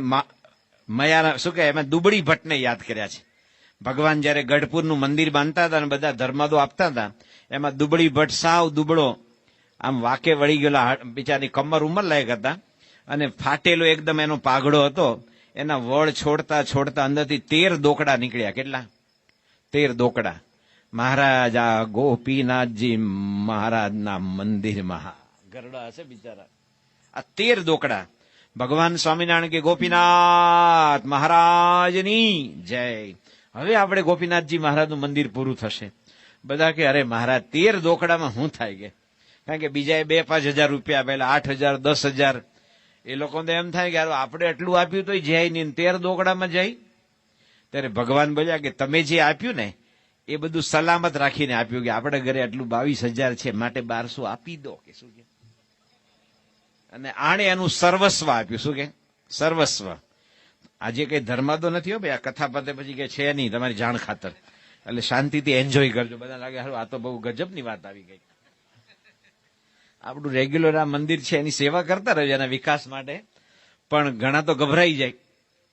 શું કહે, એમાં દુબળી ભટ્ટને યાદ કર્યા છે. ભગવાન જયારે ગઢપુરનું મંદિર બાંધતા હતા અને બધા ધર્માદો આપતા હતા, એમાં દુબળી ભટ્ટ સાવ દુબળો, આમ વાકે વળી ગયેલા, બિચારી કમર ઉંમર લાયક હતા, અને ફાટેલો એકદમ એનો પાઘડો હતો. એના વળ છોડતા છોડતા અંદરથી 13 દોકડા નીકળ્યા. કેટલા? 13 દોકડા. મહારાજા ગોપીનાથજી મહારાજના મંદિરમાં ગરડા હશે બિચારા. આ 13 દોકડા. ભગવાન સ્વામિનારાયણ કે ગોપીનાથ મહારાજની જય. હવે આપણે ગોપીનાથજી મહારાજનું મંદિર પૂરું થશે. બધા કે અરે મહારાજ 13 દોકડામાં શું થાય કે? કારણ કે બીજાએ 2-5 હજાર રૂપિયા આપેલા, 8,000 10,000. એ લોકોને એમ થાય કે આપણે એટલું આપ્યું તો જાય નહીં, 13 દોકડામાં જાય. ત્યારે ભગવાન બોલ્યા કે તમે જે આપ્યું ને એ બધું સલામત રાખીને આપ્યું, કે આપણે ઘરે આટલું 22,000 છે માટે 1200 આપી દો કે શું કે. અને આણે એનું સર્વસ્વ આપ્યું. શું કે? સર્વસ્વ. આજે કઈ ધર્માદો નથી હો ભાઈ. આ કથા પતે પછી કે છે નહીં, તમારી જાણ ખાતર. એટલે શાંતિથી એન્જોય કરજો. બધા લાગે હારું આ તો બહુ ગજબની વાત આવી ગઈ. આપણું રેગ્યુલર આ મંદિર છે એની સેવા કરતા રહેજો એના વિકાસ માટે. પણ ઘણા તો ગભરાઈ જાય.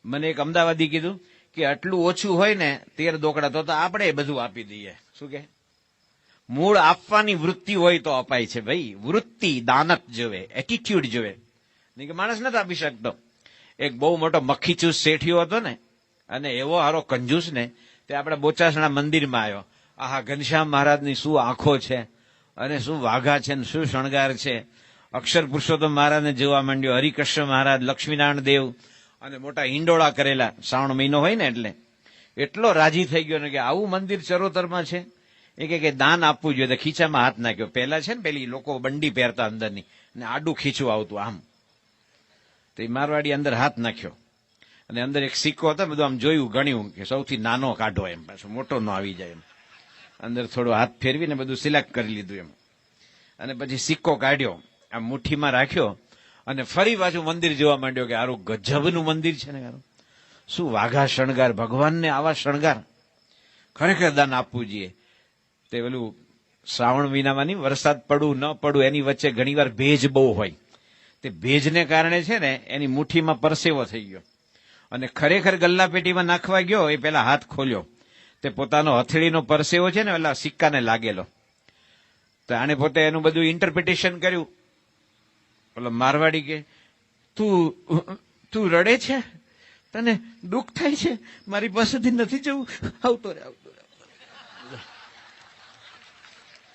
મને એક અમદાવાદી કીધું કે આટલું ઓછું હોય ને 13 દોકડા તો આપણે બધું આપી દઈએ. શું કે? મૂળ આપવાની વૃત્તિ હોય તો અપાય છે ભાઈ. વૃત્તિ દાનત જોવે, એટીટ્યુડ જોવે, નહીં કે માણસ નથી આપી શકતો. એક બહુ મોટો મક્ખીચૂસ શેઠિયો હતો ને, અને એવો હારો કંજૂસ ને, તે આપણા બોચાસણા મંદિરમાં આવ્યો. આહા, ઘનશ્યામ મહારાજની શું આંખો છે અને શું વાઘા છે ને શું શણગાર છે. અક્ષર પુરુષોત્તમ મહારાજને જોવા માંડ્યો. હરિકૃષ્ણ મહારાજ, લક્ષ્મીનારાયણ દેવ અને મોટા હિંડોળા કરેલા. શ્રાવણ મહિનો હોય ને એટલે એટલો રાજી થઈ ગયો ને કે આવું મંદિર ચરોતરમાં છે. એ કે દાન આપવું જોઈએ. ખીચામાં હાથ નાખ્યો. પહેલા છે ને પેલી લોકો બંડી પહેરતા અંદરની ને આડું ખીચું આવતું આમ, તો એ મારવાડી અંદર હાથ નાખ્યો અને અંદર એક સિક્કો હતો. બધું આમ જોયું, ગણ્યું કે સૌથી નાનો કાઢો, એમ પાછો મોટો ન આવી જાય એમ. અંદર થોડો હાથ ફેરવીને બધું સિલેક્ટ કરી લીધું એમ. અને પછી સિક્કો કાઢ્યો, આમ મુઠ્ઠીમાં રાખ્યો અને ફરી પાછું મંદિર જોવા માંડ્યો કે આરું ગજબનું મંદિર છે ને યાર, શું વાઘા શણગાર, ભગવાનને આવા શણગાર, ખરેખર દાન આપવું જોઈએ. તે પેલું શ્રાવણ મહિનામાં નહીં, વરસાદ પડવું ન પડવું એની વચ્ચે ઘણીવાર ભેજ બહુ હોય. તે ભેજને કારણે છે ને એની મુઠ્ઠીમાં પરસેવો થઈ ગયો અને ખરેખર ગલ્લા પેટીમાં નાખવા ગયો એ પેલા હાથ ખોલ્યો. તે પોતાનો હથેળીનો પરસેવો છે ને પેલા સિક્કાને લાગેલો. તો આને પોતે એનું બધું ઇન્ટરપ્રિટેશન કર્યું. પેલો મારવાડી કે તું રડે છે, તને દુઃખ થાય છે, મારી પાસેથી નથી જવું, આવતો રે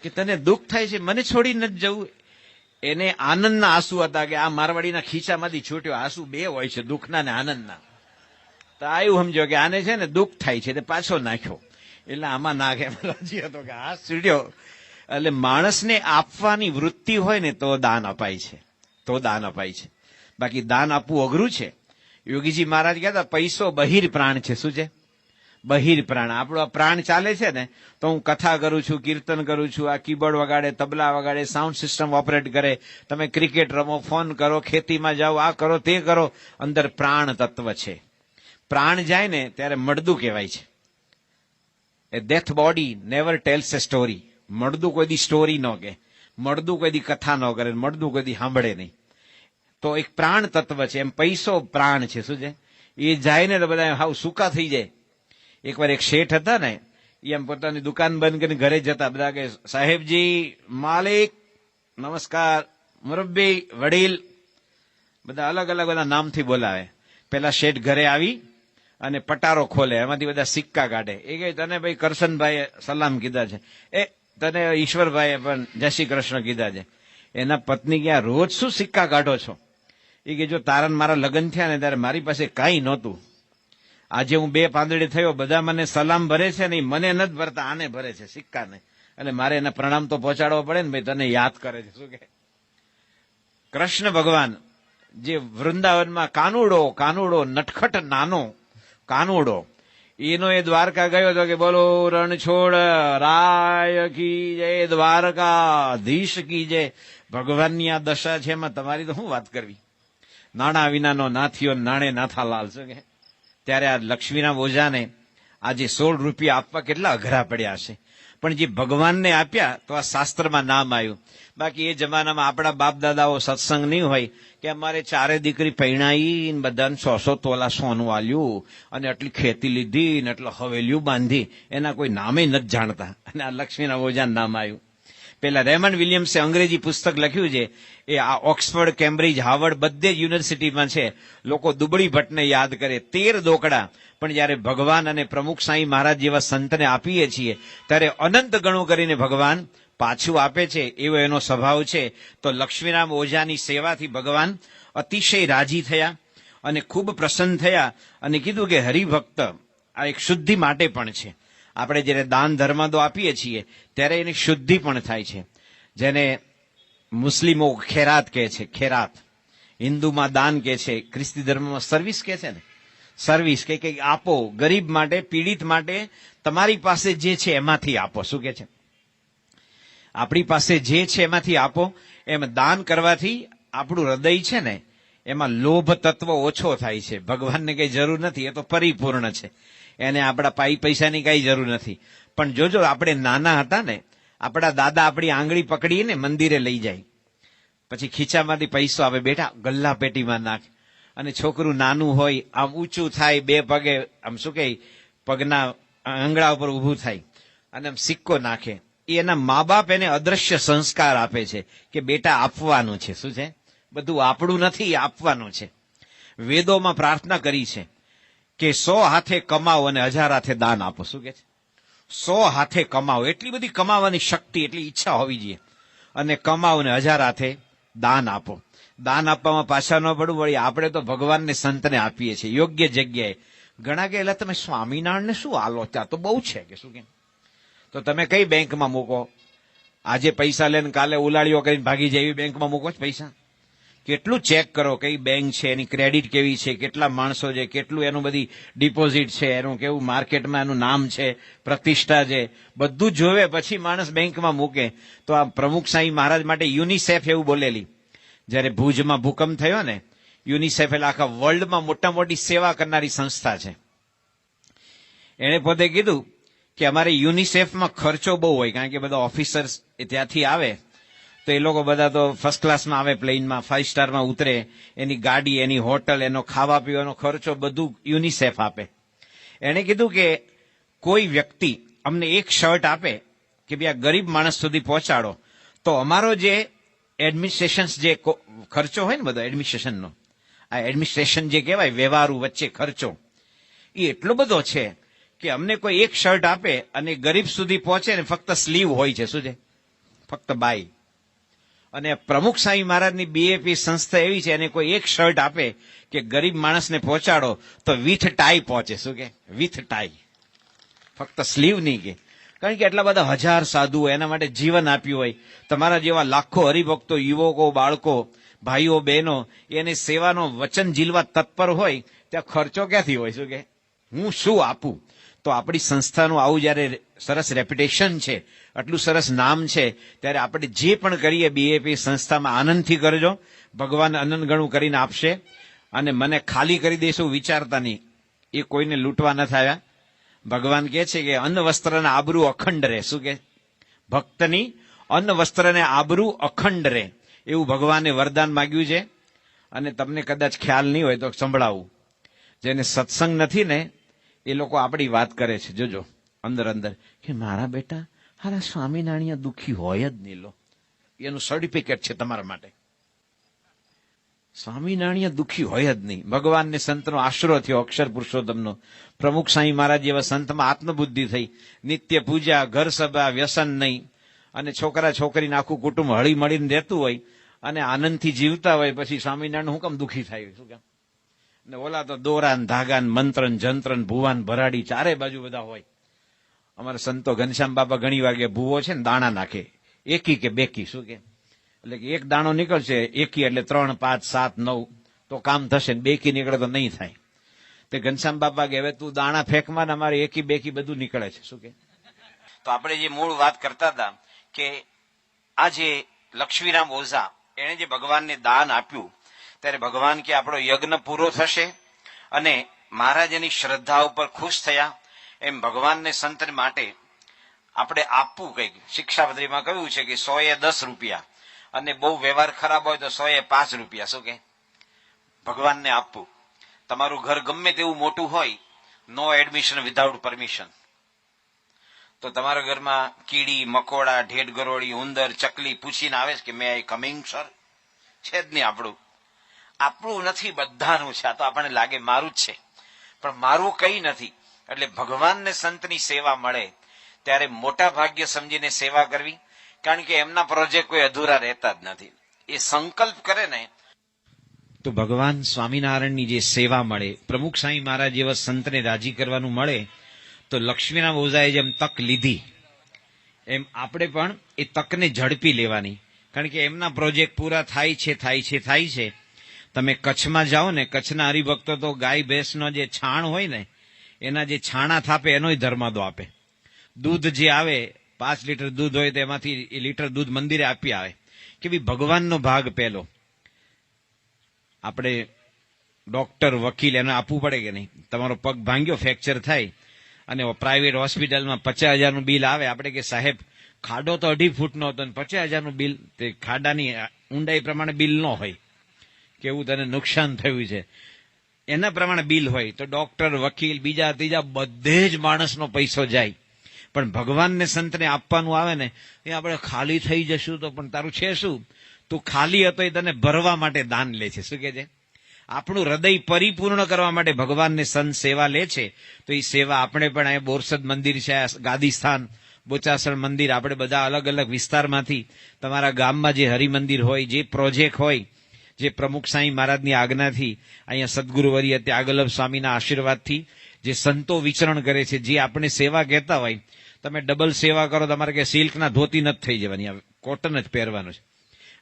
કે તને દુઃખ થાય છે, મને છોડી નથી જવું. એને આનંદના આંસુ હતા કે આ મારવાડીના ખીચામાંથી છૂટ્યો. આંસુ બે હોય છે, દુઃખના ને આનંદના. તો આવું સમજો કે આને છે ને દુઃખ થાય છે, તે પાછો નાખ્યો. એટલે આમાં નાખે રાજી હતો કે આ સીડ્યો. એટલે માણસને આપવાની વૃત્તિ હોય ને તો દાન અપાય છે, તો દાન અપાય છે. બાકી દાન આપવું અઘરું છે. યોગીજી મહારાજ કહેતા પૈસો બહિર પ્રાણ છે. શું છે? બહિર પ્રાણ. આપણો આ પ્રાણ ચાલે છે ને, તો હું કથા કરું છું, કીર્તન કરું છું, આ કીબોર્ડ વગાડે, તબલા વગાડે, સાઉન્ડ સિસ્ટમ ઓપરેટ કરે, તમે ક્રિકેટ રમો, ફોન કરો, ખેતીમાં જાઓ, આ કરો તે કરો, અંદર પ્રાણ તત્વ છે. પ્રાણ જાય ને ત્યારે મળદું કહેવાય છે. એ ડેથ બોડી નેવર ટેલ્સ એ સ્ટોરી. મળદું કોઈ દી સ્ટોરી ન કહે, મળદું કોઈ દી કથા ન કરે, મળદું કોઈ દી સાંભળે નહીં. તો એક પ્રાણ તત્વ છે. એમ પૈસો પ્રાણ છે. શું છે? એ જાય ને તો બધા હાવ સૂકા થઈ જાય. એકવાર એક શેઠ હતા ને, એ એમ પોતાની દુકાન બંધ કરીને ઘરે જતા. બધા કે સાહેબજી, માલિક, નમસ્કાર, મુરબ્બી, વડીલ, બધા અલગ અલગ બધા નામથી બોલાવે. પેલા શેઠ ઘરે આવી અને પટારો ખોલે, એમાંથી બધા સિક્કા કાઢે. એ કે તને ભાઈ કરશનભાઈએ સલામ કીધા છે, એ તને ઈશ્વરભાઈએ પણ જય શ્રી કૃષ્ણ કીધા છે. એના પત્ની કે રોજ શું સિક્કા કાઢો છો? એ કે જો તારા મારા લગ્ન થયા ને ત્યારે મારી પાસે કાંઈ નહોતું. આજે હું 2 પાંદડે થયો, બધા મને સલામ ભરે છે ને, મને નથી ભરતા, આને ભરે છે, સિક્કાને. એટલે મારે એના પ્રણામ તો પહોંચાડવો પડે ને, ભાઈ તને યાદ કરે છે. શું કે કૃષ્ણ ભગવાન જે વૃંદાવનમાં કાનુડો નટખટ નાનો કાનુડો, એનો એ દ્વારકા ગયો હતો કે બોલો રણછોડ રાય કી જય, દ્વારકાધીશ કી જય. ભગવાનની આ દશા છે, એમાં તમારી તો શું વાત કરવી. નાણા વિનાનો નાથિયો, નાણે નાથાલાલ. શું કે ત્યારે આ લક્ષ્મીના ઓઝાને આજે 16 રૂપિયા આપવા કેટલા અઘરા પડ્યા છે. પણ જે ભગવાનને આપ્યા તો આ શાસ્ત્રમાં નામ આવ્યું. બાકી એ જમાનામાં આપણા બાપ દાદાઓ સત્સંગ નહીં હોય કે અમારે 4 દીકરી પૈણાઈ, બધાને 100 તોલા સોનું આલ્યું અને આટલી ખેતી લીધી ને એટલે હવેલીઓ બાંધી, એના કોઈ નામે નથી જાણતા. અને આ લક્ષ્મીના ઓઝાનું નામ આવ્યું. પેલા રેમન્ડ વિલિયમ્સે અંગ્રેજી પુસ્તક લખ્યું છે, એ આ ઓક્સફર્ડ, કેમ્બ્રિજ, હાર્વર્ડ બધે જ યુનિવર્સિટીમાં છે. લોકો દુબળી ભટ્ટને યાદ કરે, 13 દોકડા. પણ જયારે ભગવાન અને પ્રમુખ સાંઈ મહારાજ જેવા સંતને આપીએ છીએ ત્યારે અનંત ગણું કરીને ભગવાન પાછું આપે છે. એવો એનો સ્વભાવ છે. તો લક્ષ્મીરામ ઓઝાની સેવાથી ભગવાન અતિશય રાજી થયા અને ખૂબ પ્રસન્ન થયા અને કીધું કે હરિભક્ત આ એક શુદ્ધિ માટે પણ છે. આપણે જ્યારે દાન ધર્માદો આપીએ છીએ ત્યારે એની શુદ્ધિ પણ થાય છે. જેને મુસ્લિમો ખેરાત કહે છે, ખેરાત. હિન્દુમાં દાન કહે છે, ખ્રિસ્તી ધર્મમાં સર્વિસ કહે છે ને, સર્વિસ કે આપો. ગરીબ માટે, પીડિત માટે તમારી પાસે જે છે એમાંથી આપો. શું કે છે? આપણી પાસે જે છે એમાંથી આપો. એમ દાન કરવાથી આપણું હૃદય છે ને, એમાં લોભ તત્વ ઓછો થાય છે. ભગવાનને કઈ જરૂર નથી, એ તો પરિપૂર્ણ છે. એને આપણા પૈસાની કઈ જરૂર નથી. પણ જોજો, આપણે નાના હતા ને, આપણા દાદા આપણી આંગળી પકડીને મંદિરે લઈ જાય, પછી ખીચામાંથી પૈસો આવે, બેટા ગલ્લા પેટીમાં નાખ. અને છોકરું નાનું હોય, આમ ઊંચું થાય, 2 પગે આમ શું કે પગના આંગળા ઉપર ઊભું થાય અને આમ સિક્કો નાખે. એના મા બાપ એને અદ્રશ્ય સંસ્કાર આપે છે કે બેટા આપવાનું છે. શું છે? બધું આપણું નથી, આપવાનું છે. વેદોમાં પ્રાર્થના કરી છે કે 100 હાથે કમાવો અને 1000 હાથે દાન આપો. શું કે છે? 100 હાથે કમાવો, એટલી બધી કમાવાની શક્તિ, એટલી ઈચ્છા હોવી જોઈએ, અને કમાવો ને 1000 હાથે દાન આપો. દાન આપવામાં પાછા ન પડવું, વળી આપણે તો ભગવાનને સંતને આપીએ છીએ યોગ્ય જગ્યાએ. ઘણા કે એટલે તમે સ્વામિનારાયણને શું આલો, ત્યાં તો બહુ છે કે શું કે. તો તમે કઈ બેંકમાં મૂકો? આજે પૈસા લઈને કાલે ઉલાળીઓ કરીને ભાગી જાય એવી બેંકમાં મૂકો છો પૈસા? કેટલું ચેક કરો કઈ બેંક છે, એની ક્રેડિટ કેવી છે, કેટલા માણસો છે, કેટલું એનું બધી ડિપોઝિટ છે, એનું કેવું માર્કેટમાં એનું નામ છે, પ્રતિષ્ઠા છે, બધું જોવે પછી માણસ બેંકમાં મૂકે. તો આ પ્રમુખ સાંઈ મહારાજ માટે યુનિસેફ એવું બોલેલી, જ્યારે ભુજમાં ભૂકંપ થયો ને, યુનિસેફ એટલે આખા વર્લ્ડમાં મોટા મોટી સેવા કરનારી સંસ્થા છે. એણે પોતે કીધું કે અમારે યુનિસેફમાં ખર્ચો બહુ હોય, કારણ કે બધા ઓફિસર્સ ત્યાંથી આવે તો એ લોકો બધા તો ફર્સ્ટ ક્લાસમાં આવે, પ્લેનમાં 5 સ્ટારમાં ઉતરે, એની ગાડી, એની હોટલ, એનો ખાવા પીવાનો ખર્ચો બધું યુનિસેફ આપે. એણે કીધું કે કોઈ વ્યક્તિ અમને એક શર્ટ આપે કે ભાઈ આ ગરીબ માણસ સુધી પહોંચાડો, તો અમારો જે એડમિનિસ્ટ્રેશન જે ખર્ચો હોય ને બધો એડમિનિસ્ટ્રેશનનો, આ એડમિનિસ્ટ્રેશન જે કહેવાય વ્યવહારો વચ્ચે ખર્ચો, એ એટલો બધો છે કે અમને કોઈ એક શર્ટ આપે અને ગરીબ સુધી પહોંચે ને ફક્ત સ્લીવ હોય છે. શું છે? ફક્ત બાય. અને પ્રમુખ સાંઈ મહારાજની બીએપી સંસ્થા એવી છે, એને કોઈ એક શર્ટ આપે કે ગરીબ માણસને પહોંચાડો તો વિથ ટાઈ પહોંચે. શું કે? વિથ ટાઈ, ફક્ત સ્લીવ નહીં કે. કારણ કે એટલા બધા 1000 સાધુઓ એના માટે જીવન આપ્યું હોય. તમારા જેવા લાખો હરિભક્તો, યુવકો, બાળકો, ભાઈઓ, બહેનો એને સેવાનો વચન ઝીલવા તત્પર હોય, ત્યાં ખર્ચો ક્યાંથી હોય? શું કે હું શું આપું? તો આપણી સંસ્થાનું આવું જ્યારે સરસ રેપ્યુટેશન છે, આટલું સરસ નામ છે, ત્યારે આપણે જે પણ કરીએ બીએપી સંસ્થામાં આનંદથી કરજો. ભગવાન અનંત ગણું કરીને આપશે. અને મને ખાલી કરી દઈશું વિચારતા નહીં, એ કોઈને લૂંટવા ન આવ્યા. ભગવાન કહે છે કે અન્ન વસ્ત્રને આબરૂ અખંડ રહે. શું કે? ભક્તની અન્ન વસ્ત્રને આબરૂ અખંડ રહે, એવું ભગવાને વરદાન માંગ્યું છે. અને તમને કદાચ ખ્યાલ નહીં હોય તો સંભળાવું. જેને સત્સંગ નથી ને એ લોકો આપણી વાત કરે છે, જોજો અંદર અંદર, કે મારા બેટા હારા સ્વામિનારાયણ દુઃખી હોય જ નહીં. લો, એનું સર્ટિફિકેટ છે તમારા માટે. સ્વામિનારાયણ દુઃખી હોય જ નહીં. ભગવાનને સંતનો આશરો થયો, અક્ષર પુરુષોત્તમનો. પ્રમુખ સાંઈ મહારાજ જેવા સંતમાં આત્મબુદ્ધિ થઈ, નિત્ય પૂજા, ઘર સભા, વ્યસન નહીં, અને છોકરા છોકરીને આખું કુટુંબ હળી મળીને રહેતું હોય અને આનંદથી જીવતા હોય, પછી સ્વામિનારાયણ હું કેમ દુઃખી થાય? શું કેમ? ને ઓલા તો દોરાન ધાગાન મંત્રન જંત્રન ભુવાન ભરાડી ચારે બાજુ બધા હોય. અમારા સંતો ઘનશ્યામ બાબા ઘણી વાર કે ભૂવો છે ને દાણા નાખે, એકી કે બેકી. શું કે? એટલે કે એક દાણો નીકળશે, એકી એટલે 3, 5, 7, 9 તો કામ થશે, ને બેકી નીકળે તો નહીં થાય. તે ઘનશ્યામ બાબા કે હવે તું દાણા ફેંકમાં ને અમારે એકી બેકી બધું નીકળે છે. શું કે? તો આપણે જે મૂળ વાત કરતા હતા કે આ જે લક્ષ્મીરામ ઓઝા એણે જે ભગવાનને દાન આપ્યું, ત્યારે ભગવાન કે આપણો યજ્ઞ પૂરો થશે અને મહારાજ એની શ્રદ્ધા ઉપર ખુશ થયા. એમ ભગવાનને સંત માટે આપણે આપવું. કંઈક શિક્ષાપત્રીમાં કહ્યું છે કે 100 એ 10 રૂપિયા, અને બહુ વ્યવહાર ખરાબ હોય તો 100 એ 5 રૂપિયા. શું કે? ભગવાનને આપવું. તમારું ઘર ગમે તેવું મોટું હોય, નો એડમિશન વિધાઉટ પરમિશન. તો તમારા ઘરમાં કીડી, મકોડા, ઢેડ ગરોળી, ઉંદર, ચકલી પૂછીને આવે છે કે મે આઈ કમિંગ સર? છે જ નહીં. આપણું નથી, બધાનું છે. આ તો આપણને લાગે મારું જ છે, પણ મારું કઈ નથી. એટલે ભગવાનને સંતની સેવા મળે ત્યારે મોટા ભાગ્ય સમજીને સેવા કરવી, કારણ કે એમના પ્રોજેક્ટ કોઈ અધૂરા રહેતા જ નથી. એ સંકલ્પ કરે ને તો ભગવાન સ્વામિનારાયણની જે સેવા મળે, પ્રમુખ સાંઈ મહારાજ જેવા સંતને રાજી કરવાનું મળે. તો લક્ષ્મીરામ ઓઝાએ જેમ તક લીધી, એમ આપણે પણ એ તકને ઝડપી લેવાની, કારણ કે એમના પ્રોજેક્ટ પૂરા થાય છે. તમે કચ્છમાં જાઓ ને, કચ્છના હરિભક્તો તો ગાય ભેંસનો જે છાણ હોય ને, એના જે છાણા થાપે એનોય ધર્માદો આપે. દૂધ જે આવે 5 લીટર દૂધ હોય તો એમાંથી એ લીટર દૂધ મંદિરે આપી આવે કે ભાઈ ભગવાનનો ભાગ પહેલો. આપણે ડોક્ટર, વકીલ એને આપવું પડે કે નહીં? તમારો પગ ભાંગ્યો, ફ્રેક્ચર થાય અને પ્રાઇવેટ હોસ્પિટલમાં 50,000નું બિલ આવે. આપણે કે સાહેબ ખાડો તો 2.5 ફૂટનો હતો ને 50,000નું બિલ, તે ખાડાની ઊંડાઈ પ્રમાણે બિલ ન હોય, કેવું તને નુકસાન થયું છે એના પ્રમાણે બિલ હોય. તો ડોક્ટર, વકીલ, બીજા ત્રીજા બધે જ માણસનો પૈસો જાય. પણ ભગવાનને સંતને આપવાનું આવે ને, એ આપણે ખાલી થઈ જશું તો પણ તારું છે શું? તું ખાલી હતો એ તને ભરવા માટે દાન લે છે. શું કે છે? આપણું હૃદય પરિપૂર્ણ કરવા માટે ભગવાનને સંત સેવા લે છે, તો એ સેવા આપણે પણ અહીંયા બોરસદ મંદિર છે, ગાદીસ્થાન, બોચાસણ મંદિર, આપણે બધા અલગ અલગ વિસ્તારમાંથી તમારા ગામમાં જે હરિમંદિર હોય, જે પ્રોજેક્ટ હોય, જે પ્રમુખ સાંઈ મહારાજની આજ્ઞાથી અહીંયા સદગુરુવર્ય ત્યાગલભ સ્વામીના આશીર્વાદથી જે સંતો વિચરણ કરે છે, જે આપણે સેવા કહેતા હોય, તમે ડબલ સેવા કરો, તમારે કે સિલ્કના ધોતી નથી થઈ જવાની, કોટન જ પહેરવાનું છે.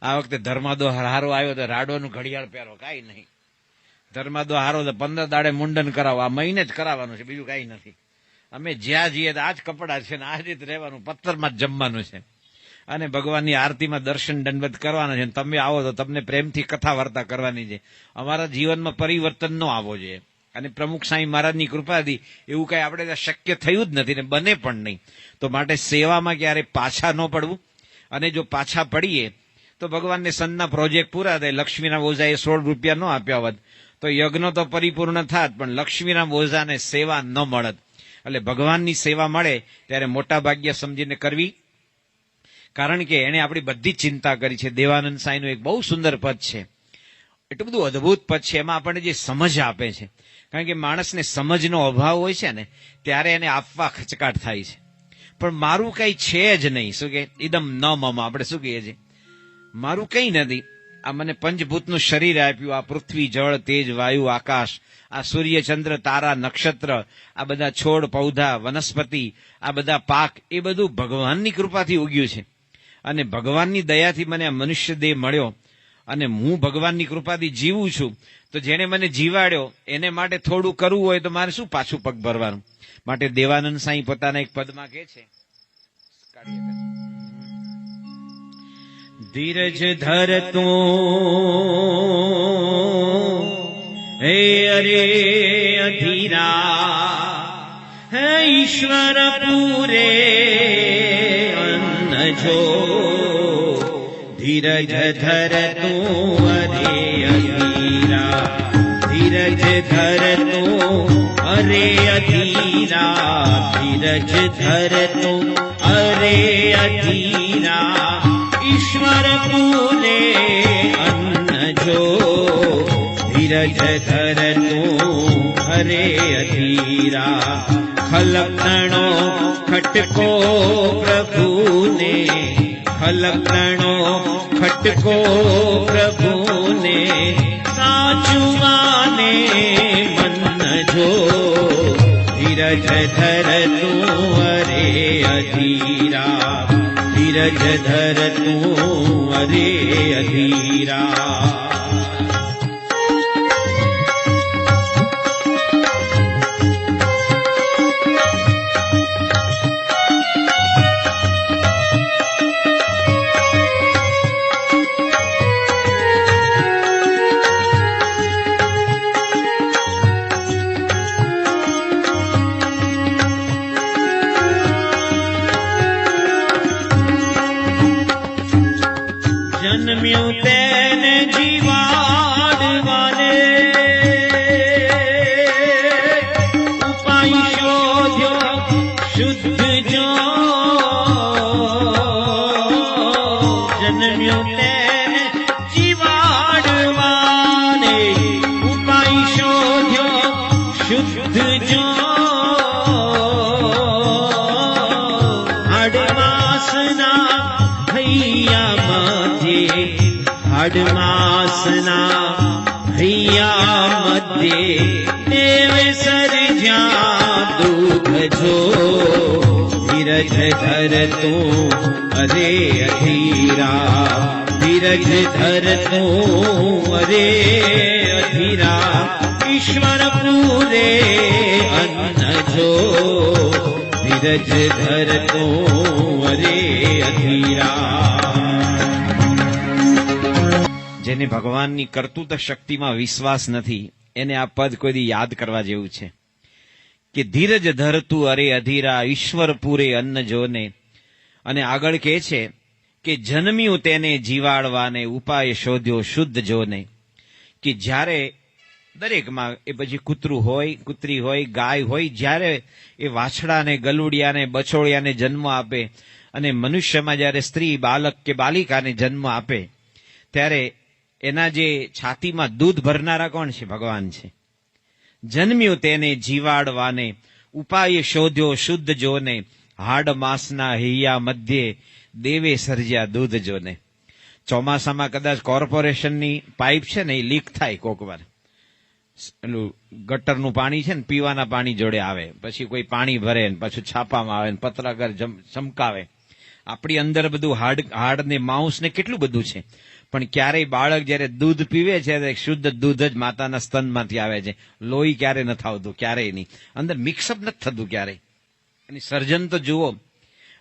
આ વખતે ધર્માદો હારો આવ્યો તો રાડવાનું ઘડિયાળ પહેરો, કાંઈ નહીં. ધર્માદો હારો તો 15 દાડે મુંડન કરાવો, આ મહિને જ કરાવવાનું છે, બીજું કાંઈ નથી. અમે જ્યાં જઈએ તો આ જ કપડાં છે ને આ જ રીતે રહેવાનું, પથ્થરમાં જ જમવાનું છે અને ભગવાનની આરતીમાં દર્શન દંડવત કરવાના છે. તમે આવો તો તમને પ્રેમથી કથા વાર્તા કરવાની છે. અમારા જીવનમાં પરિવર્તન ન આવવો જોઈએ અને પ્રમુખ સાંઈ મહારાજની કૃપાથી એવું કઈ આપણે ત્યાં શક્ય થયું જ નથી ને બને પણ નહીં. તો માટે સેવામાં ક્યારે પાછા ન પડવું, અને જો પાછા પડીએ તો ભગવાનને સંતના પ્રોજેક્ટ પૂરા થાય. લક્ષ્મીના બોજાએ 16 રૂપિયા ન આપ્યા હોત તો યજ્ઞ તો પરિપૂર્ણ થાત, પણ લક્ષ્મીના બોજાને સેવા ન મળત. એટલે ભગવાનની સેવા મળે ત્યારે મોટા ભાગ્ય સમજીને કરવી, કારણ કે એને આપણી બધી જ ચિંતા કરી છે. દેવાનંદ સાંઈનું એક બહુ સુંદર પદ છે, એટલું બધું અદભુત પદ છે, એમાં આપણને જે સમજ આપે છે. કારણ કે માણસને સમજનો અભાવ હોય છે ને ત્યારે એને આપવા ખચકાટ થાય છે. પણ મારું કઈ છે જ નહીં, શું કે ઇદમ ન મમ, આપણે શું કહીએ છીએ, મારું કઈ નથી. આ મને પંચભૂતનું શરીર આપ્યું, આ પૃથ્વી, જળ, તેજ, વાયુ, આકાશ, આ સૂર્ય, ચંદ્ર, તારા, નક્ષત્ર, આ બધા છોડ, પૌધા, વનસ્પતિ, આ બધા પાક, એ બધું ભગવાનની કૃપાથી ઉગ્યું છે. અને ભગવાનની દયાથી મને આ મનુષ્ય દેહ મળ્યો અને હું ભગવાનની કૃપાથી જીવું છું. તો જેને મને જીવાડ્યો એને માટે થોડું કરવું હોય તો મારે શું પાછું પગ ભરવાનું. માટે દેવાનંદ સાંઈ પોતાના એક પદમાં કહે છે, ધીરજ ધરતો હે અરે અધીરા, હે ઈશ્વર પૂરે અન્ન જો, ધીરજ ધરતો અરે અધીરા, ધીરજ ધરતો અરે અધીરા, ધીરજ ધરતો અરે અધીરા, ઈશ્વર પૂરે અન્ન જો, ધીરજ ધરતો અરે અધીરા, ખલકણો ખટકો પ્રભુને, ખલકણો ખટકો પ્રભુને, સાચુમાને મન જો, ધીરજ ધરતું અરે અધીરા, ધીરજ ધરતું અરે અધીરા. જન્મ્યું તેને જીવાડવાને, ઉપાય શોધ્યો શુદ્ધ જો, જન્મ્યું તેને જીવાડવાને, ઉપાય શોધ્યો શુદ્ધ જો, હાડમાસના હૈયા હાડમાસના હૈયા મધ્યે દેવ સર્જ્યા દુઃખ જો, ધીરજ ધરતું અરે અધીરા, ધીરજ ધરતું અરે અધીરા, ઈશ્વર પૂરે અન્ન જો, ધીરજ ધરતું અરે અધીરા. જેને ભગવાનની કર્તૃત્વ શક્તિમાં વિશ્વાસ નથી એને આ પદ કોઈ દી યાદ કરવા જેવું છે કે ધીરજ ધરતું અરે અધીરા, ઈશ્વર પૂરે અન્ન જોને. અને આગળ કહે છે કે જન્મ્યું તેને જીવાડવાને, ઉપાય શોધ્યો શુદ્ધ જોને. કે જ્યારે દરેકમાં એ પછી કૂતરું હોય, કૂતરી હોય, ગાય હોય, જ્યારે એ વાછડાને, ગલુડિયાને, બછોડિયાને જન્મ આપે અને મનુષ્યમાં જ્યારે સ્ત્રી, બાલક કે બાલિકાને જન્મ આપે ત્યારે એના જે છાતીમાં દૂધ ભરનારા કોણ છે? ભગવાન છે. જન્મ્યું તેને જીવાડવાને, ઉપાય શોધ્યો શુદ્ધ જોને, હાડ માંસના હૈયા મધ્યે દેવે સર્જ્યા દૂધ જોને. ચોમાસામાં કદાચ કોર્પોરેશનની પાઇપ છે ને એ લીક થાય કોક વાર, પેલું ગટરનું પાણી છે ને પીવાના પાણી જોડે આવે, પછી કોઈ પાણી ભરે ને પાછું છાપામાં આવે ને પત્રકાર ચમકાવે. આપણી અંદર બધું હાડ ને માંસ ને કેટલું બધું છે, પણ ક્યારેય બાળક જયારે દૂધ પીવે છે ત્યારે શુદ્ધ દૂધ જ માતાના સ્તનમાંથી આવે છે. લોહી ક્યારે નથી આવતું, ક્યારેય નહીં, અંદર મિક્સઅપ નથી થતું ક્યારેય. એની સર્જન તો જુઓ.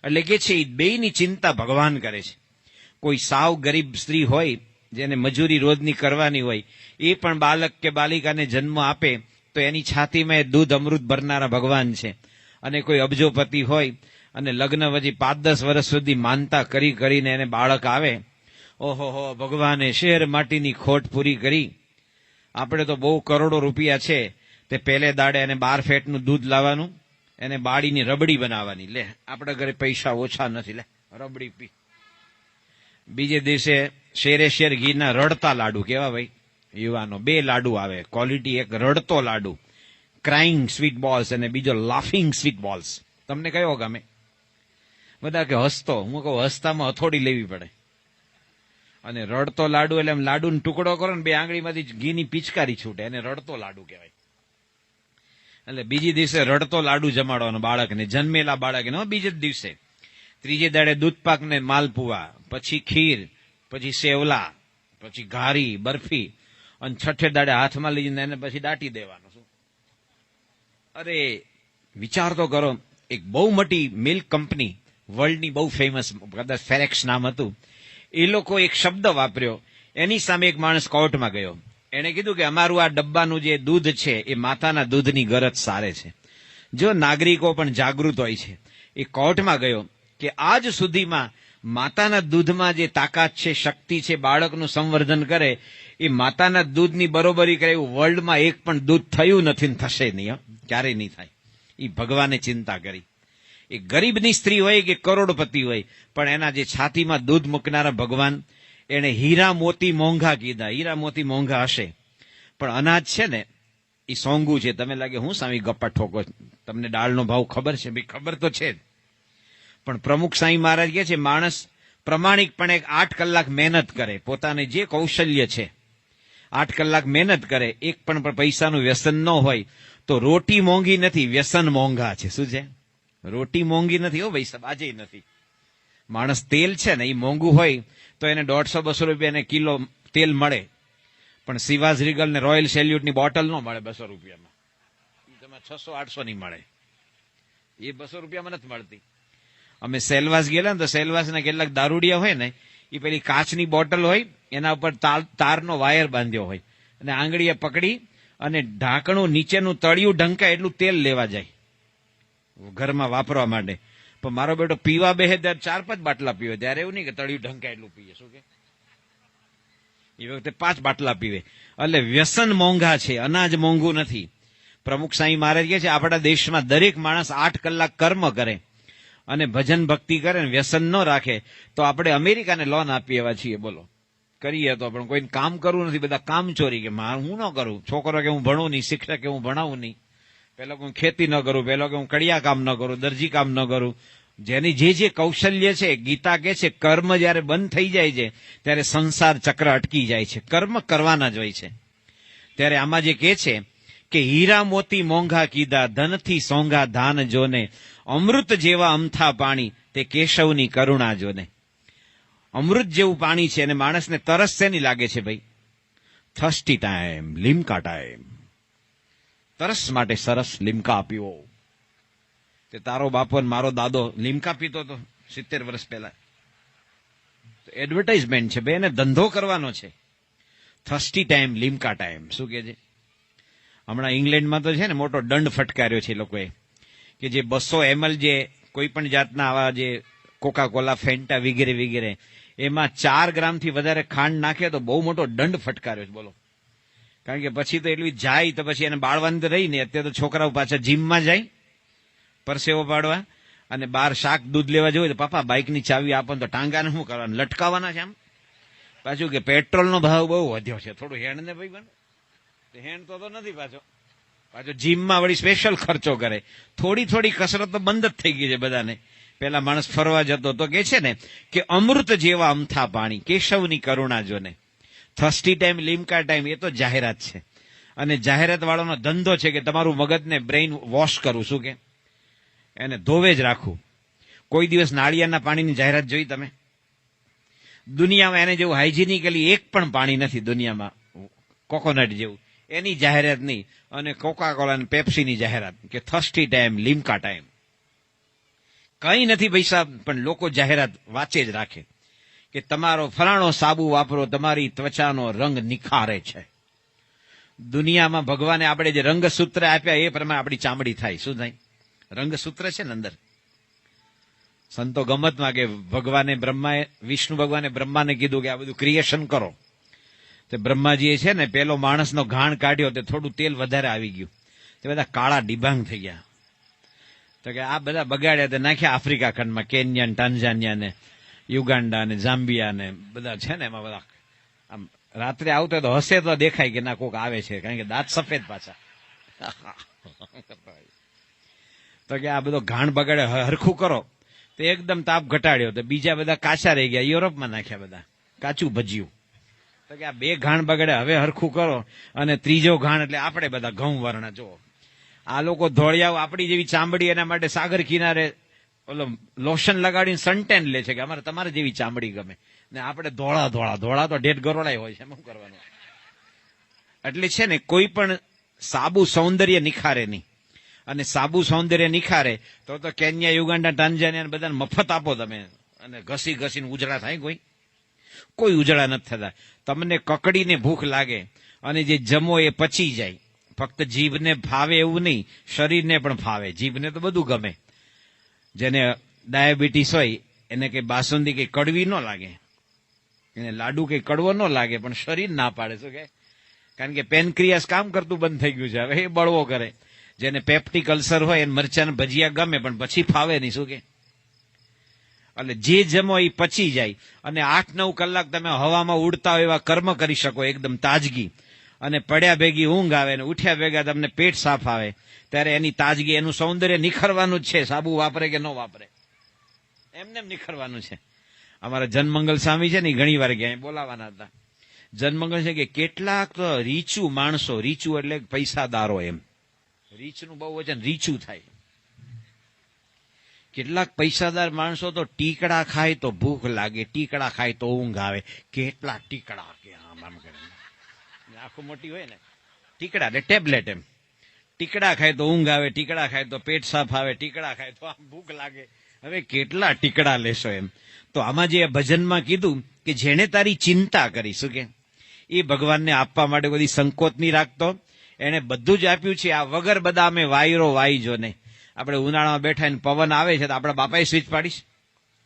એટલે કે છે એ બેયની ચિંતા ભગવાન કરે છે. કોઈ સાવ ગરીબ સ્ત્રી હોય જેને મજૂરી રોજની કરવાની હોય, એ પણ બાળક કે બાલિકાને જન્મ આપે તો એની છાતીમાં એ દૂધ અમૃત ભરનારા ભગવાન છે. અને કોઈ અબજોપતિ હોય અને લગ્ન પછી 5-10 વર્ષ સુધી માનતા કરીને એને બાળક આવે, ઓહો ભગવાને શેર માટીની ખોટ પૂરી કરી. આપણે તો બહુ કરોડો રૂપિયા છે, તે પહેલે દાડે એને 12 ફેટનું દૂધ લાવવાનું, એને બાળીની રબડી બનાવવાની. લે, આપણા ઘરે પૈસા ઓછા નથી, લે રબડી પી. બીજે દિવસે શેર ઘીના રડતા લાડુ, કેવા ભાઈ યુવાનો, 2 લાડુ આવે ક્વોલિટી, એક રડતો લાડુ ક્રાઇંગ સ્વીટ બોલ્સ અને બીજો લાફિંગ સ્વીટ બોલ્સ. તમને કયો ગમે? બધા કે હસતો. હું કહું હસતામાં હથોડી લેવી પડે. અને રડતો લાડુ એટલે એમ લાડુનો ટુકડો કરો ને 2 આંગળીમાંથી ઘીની પિચકારી છૂટે, એને રડતો લાડુ કહેવાય. એટલે બીજી દિવસે રડતો લાડુ જમાડવાનો બાળકને, જન્મેલા બાળકને. બીજે દિવસે, ત્રીજે દાડે દૂધપાક ને માલપુવા, પછી ખીર, પછી સેવલા, પછી ઘારી, બરફી, અને છઠ્ઠે દાડે હાથમાં લઈને એને પછી દાટી દેવાનું. શું અરે વિચાર તો કરો. એક બહુ મોટી મિલ્ક કંપની, વર્લ્ડની બહુ ફેમસ, કદાચ ફેરેક્સ નામ હતું, એ લોકો એક શબ્દ વાપર્યો. એની સામે એક માણસ કોર્ટમાં ગયો. એણે કીધું કે અમારું આ ડબ્બાનું જે દૂધ છે એ માતાના દૂધની ગરજ સારે છે. જો નાગરિકો પણ જાગૃત હોય છે. એ કોર્ટમાં ગયો કે આજ સુધીમાં માતાના દૂધમાં જે તાકાત છે, શક્તિ છે, બાળકનું સંવર્ધન કરે, એ માતાના દૂધની બરોબરી કરે એવું વર્લ્ડમાં એક પણ દૂધ થયું નથી ને થશે નહીં, ક્યારેય નહીં થાય. એ ભગવાને ચિંતા કરી. એ ગરીબની સ્ત્રી હોય કે કરોડપતિ હોય, પણ એના જે છાતીમાં દૂધ મૂકનારા ભગવાન, એને હીરા મોતી મોંઘા કીધા. હીરા મોતી મોંઘા હશે, પણ અનાજ છે ને એ સોંગું છે. તમે લાગે હું સ્વામી ગપ્પા ઠોકો, તમને દાળનો ભાવ ખબર છે? ભાઈ ખબર તો છે જ, પણ પ્રમુખ સાંઈ મહારાજ કહે છે માણસ પ્રમાણિકપણે 8 કલાક મહેનત કરે, પોતાને જે કૌશલ્ય છે 8 કલાક મહેનત કરે, એક પણ પૈસાનું વ્યસન ન હોય, તો રોટી મોંઘી નથી, વ્યસન મોંઘા છે. શું છે? રોટી મોંઘી નથી હો ભાઈ, આજે નથી. માણસ તેલ છે ને એ મોંઘું હોય તો એને 150-200 રૂપિયાને કિલો તેલ મળે, પણ સિવાઝ રીગલ ને રોયલ સેલ્યુટની બોટલ ન મળે 200 રૂપિયામાં. તમે 600-800 ની મળે, એ 200 રૂપિયામાં નથી મળતી. અમે સેલવાસ ગયેલા ને તો સેલવાસના કેટલાક દારૂડિયા હોય ને, એ પેલી કાચની બોટલ હોય, એના ઉપર તારનો વાયર બાંધ્યો હોય, અને આંગળીએ પકડી અને ઢાંકણું નીચેનું તળિયું ઢંકાય એટલું તેલ લેવા જાય ઘરમાં વાપરવા માટે. પણ મારો બેટો પીવા બેહે ત્યારે 4-5 બાટલા પીવે. ત્યારે એવું નહીં કે તળિયું ઢંકાય એટલું પીએ. શું કે એ વખતે 5 બાટલા પીવે. એટલે વ્યસન મોંઘા છે, અનાજ મોંઘું નથી. પ્રમુખ સાંઈ મહારાજ કહે છે આપણા દેશમાં દરેક માણસ 8 કલાક કર્મ કરે અને ભજન ભક્તિ કરે ને વ્યસન ન રાખે તો આપણે અમેરિકાને લોન આપીએ એવા છીએ. બોલો, કરીએ તો પણ કોઈને કામ કરવું નથી, બધા કામ ચોરી. કે હું ન કરું, છોકરો કે હું ભણું નહીં, શિક્ષક કે હું ભણાવું નહીં, પેલો કે હું ખેતી ન કરું, પેલો કે હું કડિયા કામ ન કરું, દરજી કામ ન કરું. જેની જે કૌશલ્ય છે, ગીતા કે છે કર્મ જયારે બંધ થઈ જાય છે ત્યારે સંસાર ચક્ર અટકી જાય છે. કર્મ કરવાના જ હોય છે. ત્યારે આમાં જે કે છે કે હીરા મોતી મોંઘા કીધા, ધનથી સોંગા ધાન જોને, અમૃત જેવા અમથા પાણી તે કેશવની કરુણા જોને. અમૃત જેવું પાણી છે અને માણસને તરસ શેની લાગે છે ભાઈ? Thirsty time, Limca time. તરસ માટે સરસ લીમકા પીવો. તે તારો બાપો ને મારો દાદો લીમકા પીતો હતો 70 વર્ષ પહેલા. એડવર્ટાઇઝમેન્ટ છે ભાઈ, એને ધંધો કરવાનો છે. Thirsty time, Limca time. શું કે છે? હમણાં ઇંગ્લેન્ડમાં તો છે ને મોટો દંડ ફટકાર્યો છે લોકોએ કે જે 200 ml જે કોઈ પણ જાતના આવા જે કોકા કોલા, ફેન્ટા વગેરે વગેરે, એમાં 4 ગ્રામથી વધારે ખાંડ નાખે તો બહુ મોટો દંડ ફટકાર્યો છે. બોલો, કારણ કે પછી તો એટલી જાય તો પછી એને બાળવાની તો રહી ને. અત્યારે તો છોકરાઓ પાછા જીમમાં જાય પરસેવો પાડવા, અને બહાર શાક દૂધ લેવા જવું તો પપ્પા બાઇકની ચાવી આપો તો ટાંગાને શું કરવાનું, લટકાવવાના છે આમ. પાછું કે પેટ્રોલનો ભાવ બહુ વધ્યો છે, થોડું હેણ ને ભાઈ બને, હેણ તો નથી પાછો જીમમાં વળી સ્પેશિયલ ખર્ચો કરે. થોડી થોડી કસરત તો બંધ જ થઈ ગઈ છે બધાને. પેલા માણસ ફરવા જતો તો કે છે ને કે અમૃત જેવા અમથા પાણી કેશવની કરુણા જોને. થર્સ્ટી ટાઈમ, લીમકા ટાઈમ એ તો જાહેરાત છે, અને જાહેરાત વાળાનો ધંધો છે કે તમારું મગજને બ્રેઇન વોશ કરું, શું કે એને ધોવે જ રાખવું. કોઈ દિવસ નાળિયેરના પાણીની જાહેરાત જોઈ તમે? દુનિયામાં એને જેવું હાઇજિનિકલી એક પણ પાણી નથી દુનિયામાં, કોકોનટ જેવું, એની જાહેરાત નહીં. અને કોકા કોલા અને પેપ્સીની જાહેરાત કે થર્સ્ટી ટાઈમ, લીમકા ટાઈમ. કઈ નથી પૈસા, પણ લોકો જાહેરાત વાંચે જ રાખે કે તમારો ફલાણો સાબુ વાપરો, તમારી ત્વચાનો રંગ નિખારે છે. દુનિયામાં ભગવાને આપણે જે રંગસૂત્ર આપ્યા એ પ્રમાણે આપણી ચામડી થાય. શું થાય? રંગસૂત્ર છે ને અંદર. સંતો ગમતમાં કે વિષ્ણુ ભગવાને બ્રહ્માને કીધું કે આ બધું ક્રિએશન કરો. તે બ્રહ્માજીએ છે ને પેલો માણસનો ઘાણ કાઢ્યો, તે થોડું તેલ વધારે આવી ગયું, તે બધા કાળા ડિબાંગ થઈ ગયા. તો કે આ બધા બગાડ્યા, તે નાખ્યા આફ્રિકા ખંડમાં, કેન્યા, ટાન્ઝાનિયા ને યુગાન્ડા ને ઝામ્બિયા ને બધા છે ને, એમાં બધા આમ રાત્રે આવતો તો હસે તો દેખાય કે ના કોક આવે છે, કારણ કે દાંત સફેદ પાછા. તો કે આ બધો ઘાણ બગાડે, હરખું કરો. તો એકદમ તાપ ઘટાડ્યો, તો બીજા બધા કાચા રહી ગયા, યુરોપમાં નાખ્યા બધા કાચું ભજીયું. તો કે આ બે ઘાણ બગાડે, હવે હરખું કરો. અને ત્રીજો ઘાણ એટલે આપણે બધા ઘઉં વર્ણ. જો આ લોકો ધોળિયાઓ આપણી જેવી ચામડી, એના માટે સાગર કિનારે ઓલો લોશન લગાડીને સનટેન લે છે કે અમારે તમારે જેવી ચામડી ગમે, ને આપણે ધોળા ધોળા ધોળા તો ઢેઢ ગરોળાય હોય છે, શું કરવાનું. એટલે છે ને કોઈ પણ સાબુ સૌંદર્ય નિખારે નહીં. અને સાબુ સૌંદર્ય નિખારે તો કેન્યા, યુગાન્ડા, ટાન્ઝાનિયા બધાને મફત આપો તમે, અને ઘસી ઘસીને ઉજળા થાય? કોઈ ઉજળા નથી થતા. તમને કકડીને ભૂખ લાગે અને જે જમો એ પચી જાય. ફક્ત જીભને ભાવે એવું નહીં, શરીરને પણ ભાવે. જીભને તો બધું ગમે. જેને ડાયાબિટીસ હોય એને કઈ બાસુંદી કઈ કડવી ન લાગે, એને લાડુ કઈ કડવો ન લાગે, પણ શરીર ના પાડે. શું કે? કારણ કે પેનક્રિયાસ કામ કરતું બંધ થઈ ગયું છે, હવે એ બળવો કરે. જેને પેપ્ટિક અલ્સર હોય એને મરચાં ભજીયા ગમે, પણ પછી ફાવે નહીં. શું કે? એટલે જે જમો એ પચી જાય. અને 8-9 કલાક તમે હવામાં ઉડતા હોય એવા કર્મ કરી શકો, એકદમ તાજગી. અને પડ્યા ભેગી ઊંઘ આવે, ને ઉઠ્યા ભેગા તમને પેટ સાફ આવે, ત્યારે એની તાજગી, એનું સૌંદર્ય નિખરવાનું જ છે. સાબુ વાપરે કે ન વાપરે, એમને એમ નિખરવાનું છે. અમારા જનમંગલ સ્વામી છે ને, ઘણી વાર ક્યાંય બોલાવાના હતા. જનમંગલ છે કે કેટલાક તો રીચું માણસો, રીચું એટલે પૈસાદારો, એમ રીચનું બહુ વચન રીચું થાય. કેટલાક પૈસાદાર માણસો તો ટીકડા ખાય તો ભૂખ લાગે, ટીકડા ખાય તો ઊંઘ આવે. કેટલા ટીકડા કે આમ કરે, આંખો મોટી હોય ને, ટીકડા એટલે ટેબ્લેટ. એમ ટીકડા ખાય તો ઊંઘ આવે, ટીકડા ખાય તો પેટ સાફ આવે, ટીકડા ખાય તો આમ ભૂખ લાગે. હવે કેટલા ટીકડા લેશો? એમ તો આમાં જે ભજનમાં કીધું કે જેને તારી ચિંતા કરી, શું કે એ ભગવાનને આપવા માટે બધી સંકોચ નહીં રાખતો. એને બધું જ આપ્યું છે. આ વગર બધા અમે વાયરો વાઈજો ને. આપણે ઉનાળામાં બેઠા ને પવન આવે છે તો આપણા બાપાએ સ્વિચ પાડીશ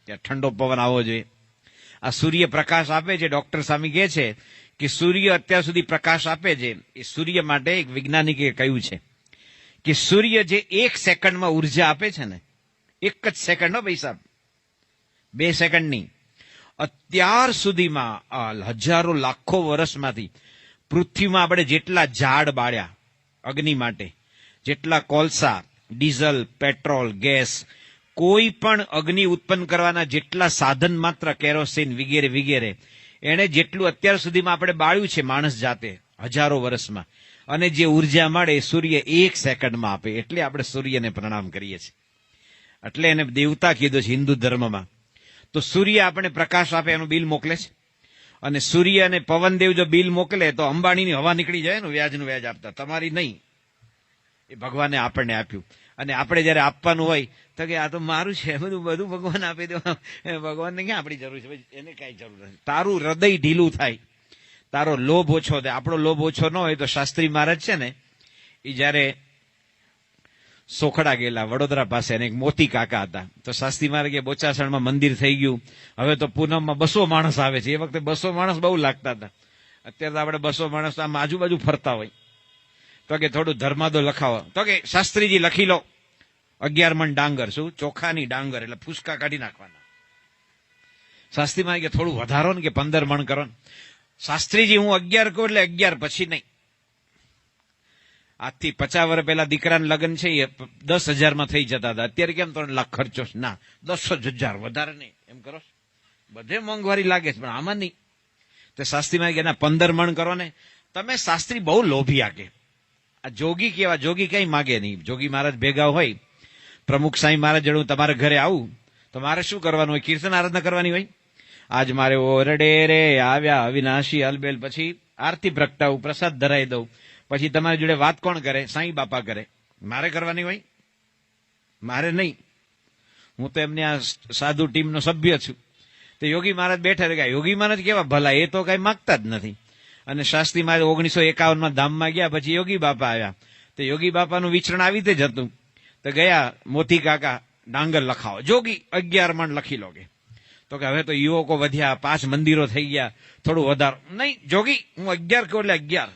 કે ઠંડો પવન આવવો જોઈએ? આ સૂર્ય પ્રકાશ આપે છે. ડોક્ટર સ્વામી કહે છે કે સૂર્ય અત્યાર સુધી પ્રકાશ આપે છે, એ સૂર્ય માટે એક વૈજ્ઞાનિકે કહ્યું છે કે સૂર્ય જે 1 સેકન્ડમાં ઉર્જા આપે છે ને, 1 જ સેકન્ડ, નો પૈસા 2 સેકન્ડ નહીં, અત્યાર સુધીમાં હજારો લાખો વર્ષમાંથી પૃથ્વીમાં આપણે જેટલા ઝાડ બાળ્યા અગ્નિ માટે, જેટલા કોલસા, ડીઝલ, પેટ્રોલ, ગેસ, કોઈ પણ અગ્નિ ઉત્પન્ન કરવાના જેટલા સાધન માત્ર, કેરોસીન વગેરે વગેરે, એને જેટલું અત્યાર સુધીમાં આપણે બાળ્યું છે માણસ જાતે હજારો વર્ષમાં, અને જે ઉર્જા મળે એ સૂર્ય 1 સેકન્ડમાં આપે. એટલે આપણે સૂર્યને પ્રણામ કરીએ છીએ. એટલે એને દેવતા કીધું છે હિન્દુ ધર્મમાં. તો સૂર્ય આપણે પ્રકાશ આપે, એનું બિલ મોકલે છે. અને સૂર્ય અને પવનદેવ જો બિલ મોકલે તો અંબાણીની હવા નીકળી જાય ને વ્યાજનું વ્યાજ આપતા, તમારી નહીં. એ ભગવાને આપણને આપ્યું. અને આપણે જયારે આપવાનું હોય તો કે આ તો મારું છે, બધું ભગવાન આપી દો. ભગવાનને ક્યાં આપણી જરૂર છે? એને કઈ જરૂર નથી. તારું હૃદય ઢીલું થાય, તારો લોભ ઓછો થાય. આપણો લોભ ઓછો ન હોય તો શાસ્ત્રી મહારાજ છે ને, એ જયારે સોખડા ગયેલા વડોદરા પાસે, અને એક મોતી કાકા હતા. તો શાસ્ત્રી મહારાજ કે બોચાસણમાં મંદિર થઈ ગયું, હવે તો પૂનમમાં 200 માણસ આવે છે. એ વખતે 200 માણસ બહુ લાગતા હતા. અત્યારે તો આપણે 200 માણસ આમ આજુબાજુ ફરતા હોય. તો કે થોડું ધર્માદો લખાવો. તો કે શાસ્ત્રીજી લખી લો 11 મણ ડાંગર. શું? ચોખાની ડાંગર, એટલે ફૂસકા કાઢી નાખવાના. શાસ્ત્રીમાં કે થોડું વધારો ને કે 15 મણ કરો ને. શાસ્ત્રીજી હું 11 કહું એટલે 11 પછી નહીં. આજથી 50 વર્ષ પહેલા દીકરાના લગ્ન છે એ 10,000 થઈ જતા હતા. અત્યારે કેમ 3 લાખ ખર્ચો છે? ના, 10,000 વધારે નહીં એમ કરો. બધે મોંઘવારી લાગે છે પણ આમાં નહીં. તો શાસ્ત્રીમાં કે ના 15 મણ કરો ને. તમે શાસ્ત્રી બહુ લોભિયા કે આ જોગી કેવા, જોગી કઈ માગે નહીં. જોગી મહારાજ ભેગા હોય, પ્રમુખ સાંઈ મહારાજ જોડે તમારે ઘરે આવું તો મારે શું કરવાનું હોય? કીર્તન આરાધના કરવાની હોય. આજ મારે ઓરડે રે આવ્યા અવિનાશી અલબેલ, પછી આરતી પ્રગટાવું, પ્રસાદ ધરાઈ દઉં, પછી તમારી જોડે વાત કોણ કરે? સાંઈ બાપા કરે. મારે કરવાની હોય? મારે નહીં. હું તો એમની આ સાધુ ટીમનો સભ્ય છું. તો યોગી મહારાજ બેઠા રહ્યા. યોગી મહારાજ કેવા ભલા, એ તો કઈ માંગતા જ નથી. અને શાસ્ત્રી મહારાજ 1951 ધામમાં ગયા, પછી યોગી બાપા આવ્યા. તો યોગી બાપાનું વિચરણ આવી રીતે જ હતું. તો ગયા મોતી કાકા ડાંગર લખાવો. જોગી 11 મણ લખી લો કે. તો કે હવે તો યુવકો વધ્યા, 5 મંદિરો થઈ ગયા, થોડું વધારો. નહીં જોગી, હું 11 કહું એટલે 11.